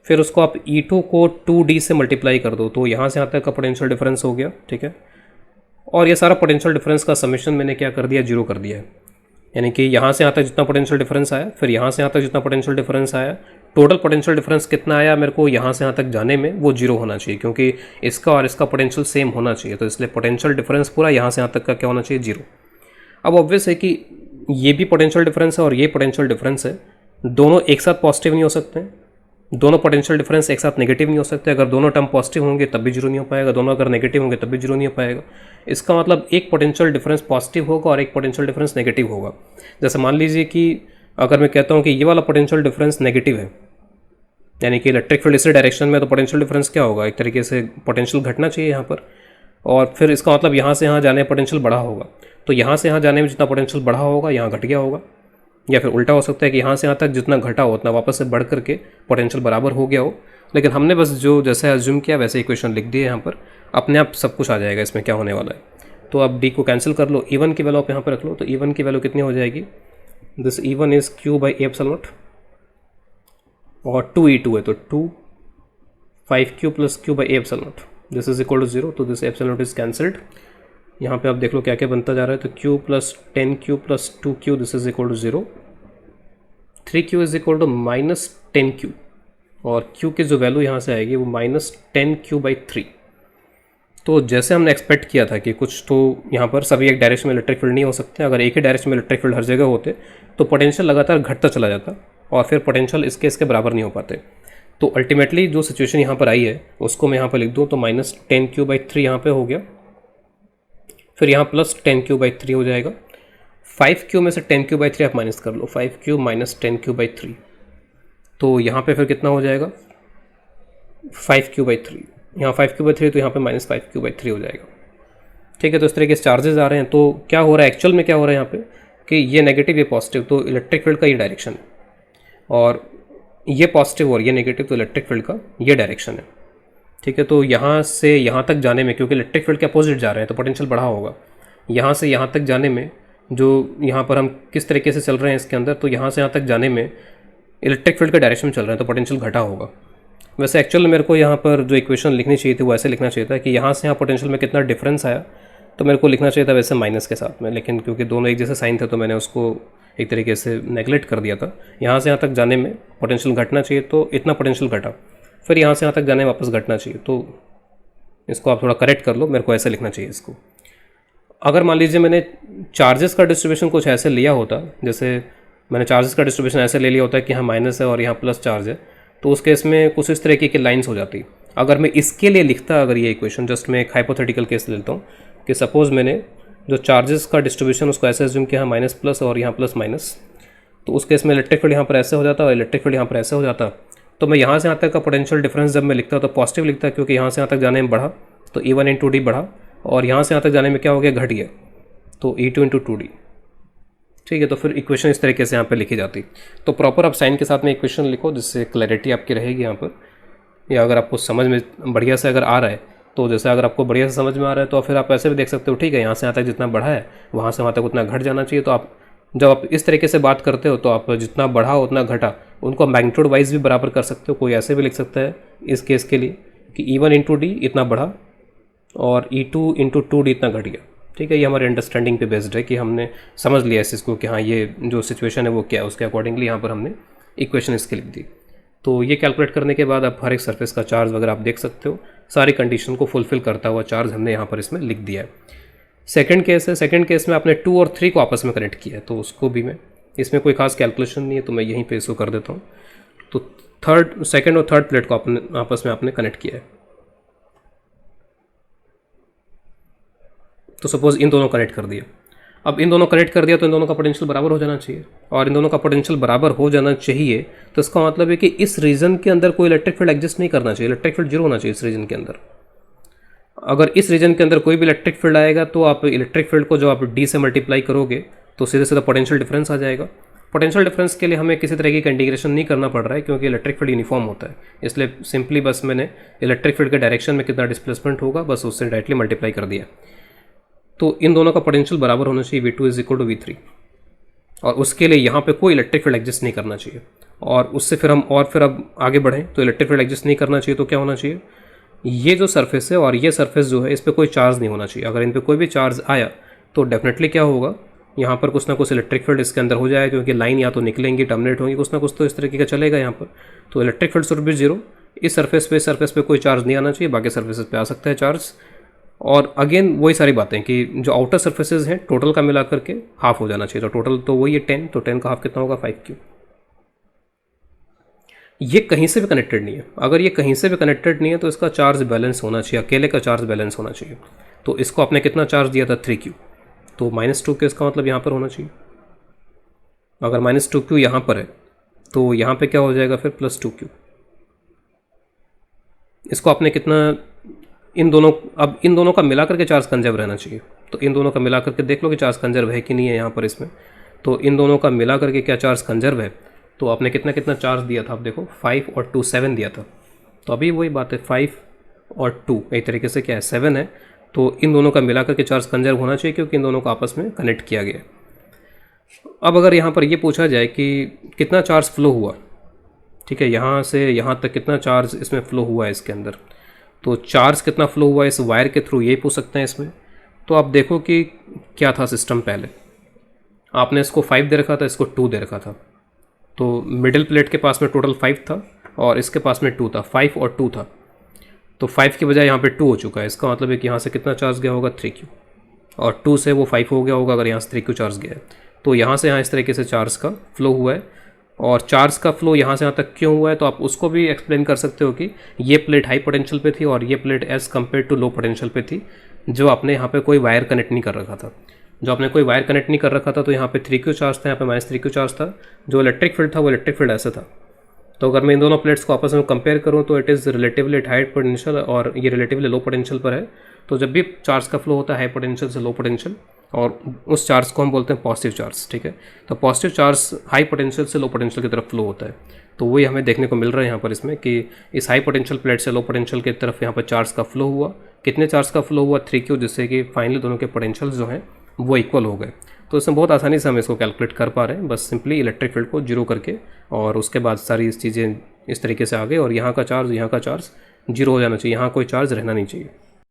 Speaker 1: फिर उसको आप E2 को 2D से मल्टीप्लाई कर दो, तो यहाँ से यहाँ तक का पोटेंशियल डिफरेंस हो गया, ठीक है। और ये सारा पोटेंशियल डिफरेंस का समेशन मैंने क्या कर दिया, 0 कर दिया है। यानी कि यहाँ से यहाँ तक जितना पोटेंशियल डिफरेंस आया, फिर यहाँ से यहाँ तक जितना पोटेंशियल डिफरेंस आया, टोटल पोटेंशियल डिफरेंस कितना आया मेरे को यहाँ से यहाँ तक जाने में, वो 0 होना चाहिए, क्योंकि इसका और इसका पोटेंशियल सेम होना चाहिए। तो इसलिए पोटेंशियल डिफरेंस पूरा यहाँ से यहाँ तक का क्या होना चाहिए, 0। अब ऑब्वियस है कि ये भी पोटेंशियल डिफरेंस है और ये पोटेंशियल डिफरेंस है, दोनों एक साथ पॉजिटिव नहीं हो सकते, दोनों पोटेंशियल डिफरेंस एक साथ नेगेटिव नहीं हो सकते। अगर दोनों टर्म पॉजिटिव होंगे तब भी 0 नहीं हो पाएगा, दोनों अगर नेगेटिव होंगे तब भी 0 नहीं हो पाएगा। इसका मतलब एक पोटेंशियल डिफरेंस पॉजिटिव होगा और एक पोटेंशियल डिफरेंस नेगेटिव होगा। जैसे मान लीजिए कि अगर मैं कहता हूँ कि ये वाला पोटेंशियल डिफरेंस नेगेटिव है, यानी कि इलेक्ट्रिक फील्ड इसी डायरेक्शन में, तो पोटेंशियल डिफरेंस क्या होगा, एक तरीके से पोटेंशियल घटना चाहिए यहाँ पर। और फिर इसका मतलब यहाँ से यहाँ जाने में पोटेंशियल बढ़ा होगा, तो यहाँ से यहाँ जाने में जितना पोटेंशियल बढ़ा होगा यहाँ घट गया होगा। या फिर उल्टा हो सकता है कि यहाँ से यहाँ तक जितना घटा हो उतना वापस से बढ़ करके पोटेंशियल बराबर हो गया हो। लेकिन हमने बस जो जैसे अज्यूम किया वैसे इक्वेशन लिख दिए यहाँ पर, अपने आप सब कुछ आ जाएगा इसमें क्या होने वाला है। तो आप डी को कैंसिल कर लो, E1 की वैल्यू आप यहाँ पर रख लो, तो E1 की वैल्यू कितनी हो जाएगी, this E1 is Q by epsilon naught, और 2E2 है तो 2 5Q plus Q by epsilon naught, this is equal to 0, तो this epsilon naught is cancelled. यहाँ पे आप देख लो क्या क्या बनता जा रहा है, तो Q plus 10Q plus 2Q this is equal to 0, 3Q is equal to minus 10Q, और Q की जो वैल्यू यहाँ से आएगी वो माइनस 10Q बाई 3। तो जैसे हमने एक्सपेक्ट किया था कि कुछ तो यहाँ पर सभी एक डायरेक्शन में इलेक्ट्रिक फील्ड नहीं हो सकते, अगर एक ही डायरेक्शन में इलेक्ट्रिक फील्ड हर जगह होते तो पोटेंशियल लगातार घटता चला जाता और फिर पोटेंशियल इसके बराबर नहीं हो पाते। तो अल्टीमेटली जो सिचुएशन यहाँ पर आई है उसको मैं यहाँ पर लिख दूँ, तो माइनस 10Q बाई 3 यहाँ पर हो गया, फिर यहाँ प्लस 10Q बाई 3 हो जाएगा, 5Q में से 10Q बाई 3 आप माइनस कर लो, 5Q माइनस 10Q बाई 3, तो यहाँ पे फिर कितना हो जाएगा 5Q बाई 3, यहाँ 5Q बाई 3, तो यहाँ पे माइनस 5Q बाई 3 हो जाएगा। ठीक है, तो इस तरह के चार्जेस आ रहे हैं। तो क्या हो रहा है एक्चुअल में, क्या हो रहा है यहाँ पे कि ये नेगेटिव ये पॉजिटिव, तो इलेक्ट्रिक फील्ड का ये डायरेक्शन है, और ये पॉजिटिव और ये नेगेटिव, तो इलेक्ट्रिक फील्ड का ये डायरेक्शन है। ठीक है, तो यहाँ से यहाँ तक जाने में, क्योंकि इलेक्ट्रिक फील्ड के अपोजिट जा रहे हैं तो पोटेंशियल बढ़ा होगा, यहाँ से यहाँ तक जाने में जो यहाँ पर हम किस तरीके से चल रहे हैं इसके अंदर, तो यहाँ से यहाँ तक जाने में इलेक्ट्रिक फील्ड के डायरेक्शन में चल रहे हैं तो पोटेंशियल घटा होगा। वैसे एक्चुअल मेरे को यहाँ पर जो इक्वेशन लिखनी चाहिए थी वो ऐसे लिखना चाहिए था कि यहाँ से यहाँ पोटेंशियल में कितना डिफरेंस आया, तो मेरे को लिखना चाहिए था वैसे माइनस के साथ में, लेकिन क्योंकि दोनों एक जैसे साइन थे तो मैंने उसको एक तरीके से नेगलेक्ट कर दिया था। यहाँ से यहाँ तक जाने में पोटेंशियल घटना चाहिए तो इतना पोटेंशियल घटा, फिर यहाँ से यहाँ तक जाने में वापस घटना चाहिए, तो इसको आप थोड़ा करेक्ट कर लो, मेरे को ऐसे लिखना चाहिए इसको। अगर मान लीजिए मैंने चार्जेस का डिस्ट्रीब्यूशन कुछ ऐसे लिया होता, जैसे मैंने चार्जेस का डिस्ट्रीब्यूशन ऐसे ले लिया होता है कि यहाँ माइनस है और यहाँ प्लस चार्ज है, तो उस केस में कुछ इस तरीके की लाइंस हो जाती। अगर मैं इसके लिए लिखता, अगर ये इक्वेशन, जस्ट मैं एक हाइपोथेटिकल केस लेता हूँ कि सपोज़ मैंने जो चार्जेस का डिस्ट्रीब्यूशन उसको ऐसे एज्यूम किया, यहाँ माइनस प्लस और यहाँ प्लस माइनस, तो उस केस में इलेक्ट्रिक फील्ड यहाँ पर ऐसे हो जाता और इलेक्ट्रिक फील्ड यहाँ पर ऐसे हो जाता। तो मैं यहाँ से यहाँ तक का पोटेंशियल डिफरेंस जब मैं लिखता तो पॉजिटिव लिखता, क्योंकि यहाँ से यहाँ तक जाने में बढ़ा तो E1 इंटू डी बढ़ा, और यहाँ से यहाँ तक जाने में क्या हो गया, घट गया, तो E2 इंटू 2D। ठीक है, तो फिर इक्वेशन इस तरीके से यहाँ पे लिखी जाती। तो प्रॉपर आप साइन के साथ में इक्वेशन लिखो जिससे क्लैरिटी आपकी रहेगी यहाँ पर, या अगर आपको समझ में बढ़िया से अगर आ रहा है तो जैसे अगर आपको बढ़िया से समझ में आ रहा है तो फिर आप ऐसे भी देख सकते हो, ठीक है यहाँ से यहाँ तक जितना बढ़ा है वहाँ से वहाँ तक उतना घट जाना चाहिए। तो आप जब आप इस तरीके से बात करते हो तो आप जितना बढ़ा उतना घटा उनको मैग्नीट्यूड वाइज भी बराबर कर सकते हो। कोई ऐसे भी लिख सकता है इस केस के लिए कि E1 इंटू डी इतना बढ़ा और E2 इंटू 2D इतना घट गया। ठीक है, ये हमारे अंडरस्टैंडिंग पे बेस्ड है कि हमने समझ लिया इस चीज़ को कि हाँ ये जो सिचुएशन है वो क्या है, उसके अकॉर्डिंगली यहाँ पर हमने इक्वेशन इसकी लिख दी। तो ये कैलकुलेट करने के बाद आप हर एक सरफेस का चार्ज वगैरह आप देख सकते हो, सारी कंडीशन को फुलफिल करता हुआ चार्ज हमने यहाँ पर इसमें लिख दिया है। सेकंड केस है, सेकंड केस में आपने 2 और 3 को आपस में कनेक्ट किया है, तो उसको भी मैं, इसमें कोई खास कैलकुलेशन नहीं है तो मैं यहीं पे इसको कर देता हूँ। तो सेकंड और थर्ड प्लेट को आपने आपस में आपने कनेक्ट किया है। तो सपोज इन दोनों कनेक्ट कर दिया, अब इन दोनों कनेक्ट कर दिया तो इन दोनों का पोटेंशियल बराबर हो जाना चाहिए, और इन दोनों का पोटेंशियल बराबर हो जाना चाहिए तो इसका मतलब है कि इस रीजन के अंदर कोई इलेक्ट्रिक फील्ड एग्जिस्ट नहीं करना चाहिए, इलेक्ट्रिक फील्ड जीरो होना चाहिए इस रीजन के अंदर। अगर इस रीजन के अंदर कोई भी इलेक्ट्रिक फील्ड आएगा तो आप इलेक्ट्रिक फील्ड को जो आप डी से मल्टीप्लाई करोगे तो सीधे सीधा पोटेंशियल डिफरेंस आ जाएगा। पोटेंशियल डिफरेंस के लिए हमें किसी तरीके का इंटीग्रेशन नहीं करना पड़ रहा है क्योंकि इलेक्ट्रिक फील्ड यूनिफॉर्म होता है, इसलिए सिंपली बस मैंने इलेक्ट्रिक फील्ड के डायरेक्शन में कितना डिस्प्लेसमेंट होगा बस उससे डायरेक्टली मल्टीप्लाई कर दिया। तो इन दोनों का पोटेंशियल बराबर होना चाहिए, V2 is equal to V3, और उसके लिए यहाँ पे कोई इलेक्ट्रिक फील्ड एग्जिस्ट नहीं करना चाहिए। और उससे फिर हम और फिर अब आगे बढ़ें तो इलेक्ट्रिक फील्ड एग्जिस्ट नहीं करना चाहिए तो क्या होना चाहिए, ये जो सरफेस है और ये सरफेस जो है इस पर कोई चार्ज नहीं होना चाहिए। अगर इन पर कोई भी चार्ज आया तो डेफिनेटली क्या होगा, यहाँ पर कुछ ना कुछ इलेक्ट्रिक फील्ड इसके अंदर हो जाएगा, क्योंकि लाइन या तो निकलेंगी टर्मिनेट होंगी, कुछ ना कुछ तो इस तरीके का चलेगा यहाँ पर। तो electric field should be zero, इस सरफेस पे कोई चार्ज नहीं आना चाहिए, बाकी सर्फेसेस पे आ सकता है चार्ज। और अगेन वही सारी बातें कि जो आउटर सर्फेसेज हैं टोटल का मिला करके हाफ हो जाना चाहिए, तो टोटल तो वही है 10, तो 10 का हाफ कितना होगा 5Q। ये कहीं से भी कनेक्टेड नहीं है, अगर ये कहीं से भी कनेक्टेड नहीं है तो इसका चार्ज बैलेंस होना चाहिए, अकेले का चार्ज बैलेंस होना चाहिए। तो इसको आपने कितना चार्ज दिया था 3Q, तो -2 के इसका मतलब यहाँ पर होना चाहिए। अगर -2Q यहाँ पर है तो यहाँ पे क्या हो जाएगा फिर +2Q। इसको आपने कितना, इन दोनों, अब इन दोनों का मिला करके चार्ज कंजर्व रहना चाहिए, तो इन दोनों का मिला करके देख लो कि चार्ज कंजर्व है कि नहीं है यहाँ पर इसमें। तो इन दोनों का मिला करके क्या चार्ज कंजर्व है, तो आपने कितना कितना चार्ज दिया था, आप देखो 5 और 2 7 दिया था। तो अभी वही बात है, 5 और 2 एक तरीके से क्या है 7 है, तो इन दोनों का मिलाकर के चार्ज कंजर्व होना चाहिए क्योंकि इन दोनों को आपस में कनेक्ट किया गया है। अब अगर यहाँ पर ये पूछा जाए कि कितना चार्ज फ्लो हुआ, ठीक है, यहाँ से यहाँ तक कितना चार्ज इसमें फ़्लो हुआ है इसके अंदर, तो चार्ज कितना फ़्लो हुआ है इस वायर के थ्रू, ये पूछ सकते हैं इसमें। तो आप देखो कि क्या था सिस्टम पहले, आपने इसको 5 दे रखा था, इसको 2 दे रखा था। तो मिडिल प्लेट के पास में टोटल 5 था और इसके पास में 2 था, 5 और 2 था। तो 5 की बजाय यहाँ पे 2 हो चुका है। इसका मतलब है कि यहाँ से कितना चार्ज गया होगा, 3Q, और 2 से वो 5 हो गया होगा अगर यहाँ से 3Q चार्ज गया है। तो यहाँ से यहाँ इस तरीके से चार्ज का फ्लो हुआ है। और चार्ज का फ्लो यहाँ से यहाँ तक क्यों हुआ है, तो आप उसको भी एक्सप्लेन कर सकते हो कि ये प्लेट हाई पोटेंशियल पे थी और ये plate as compare to low potential पे थी, जो आपने यहाँ पे कोई वायर कनेक्ट नहीं कर रखा था। जो आपने कोई वायर कनेक्ट नहीं कर रखा था तो यहाँ पे 3Q चार्ज था, यहाँ पे -3Q चार्ज था। जो इलेक्ट्रिक फील्ड था वो इलेक्ट्रिक फील्ड ऐसा था। तो अगर मैं इन दोनों प्लेट्स को आपस में कंपेयर करूँ तो it is relatively high potential और ये रिलेटिवली लो पोटेंशियल पर है। तो जब भी चार्ज का फ्लो होता है हाई पोटेंशियल से लो पोटेंशियल, और उस चार्ज को हम बोलते हैं पॉजिटिव चार्ज, ठीक है। तो पॉजिटिव चार्ज हाई पोटेंशियल से लो पोटेंशियल की तरफ फ्लो होता है। तो वही हमें देखने को मिल रहा है यहाँ पर इसमें कि इस हाई पोटेंशियल प्लेट से लो पोटेंशियल की तरफ यहाँ पर चार्ज का फ्लो हुआ। कितने चार्ज का फ्लो हुआ, 3Q, जिससे कि फाइनली दोनों के पोटेंशियल्स जो हैं वो इक्वल हो गए। तो इसमें बहुत आसानी से हम इसको कैलकुलेट कर पा रहे हैं, बस सिंपली इलेक्ट्रिक फील्ड को जीरो करके, और उसके बाद सारी चीज़ें इस तरीके से आ गई। और यहाँ का चार्ज जीरो हो जाना चाहिए, यहाँ कोई चार्ज रहना नहीं चाहिए।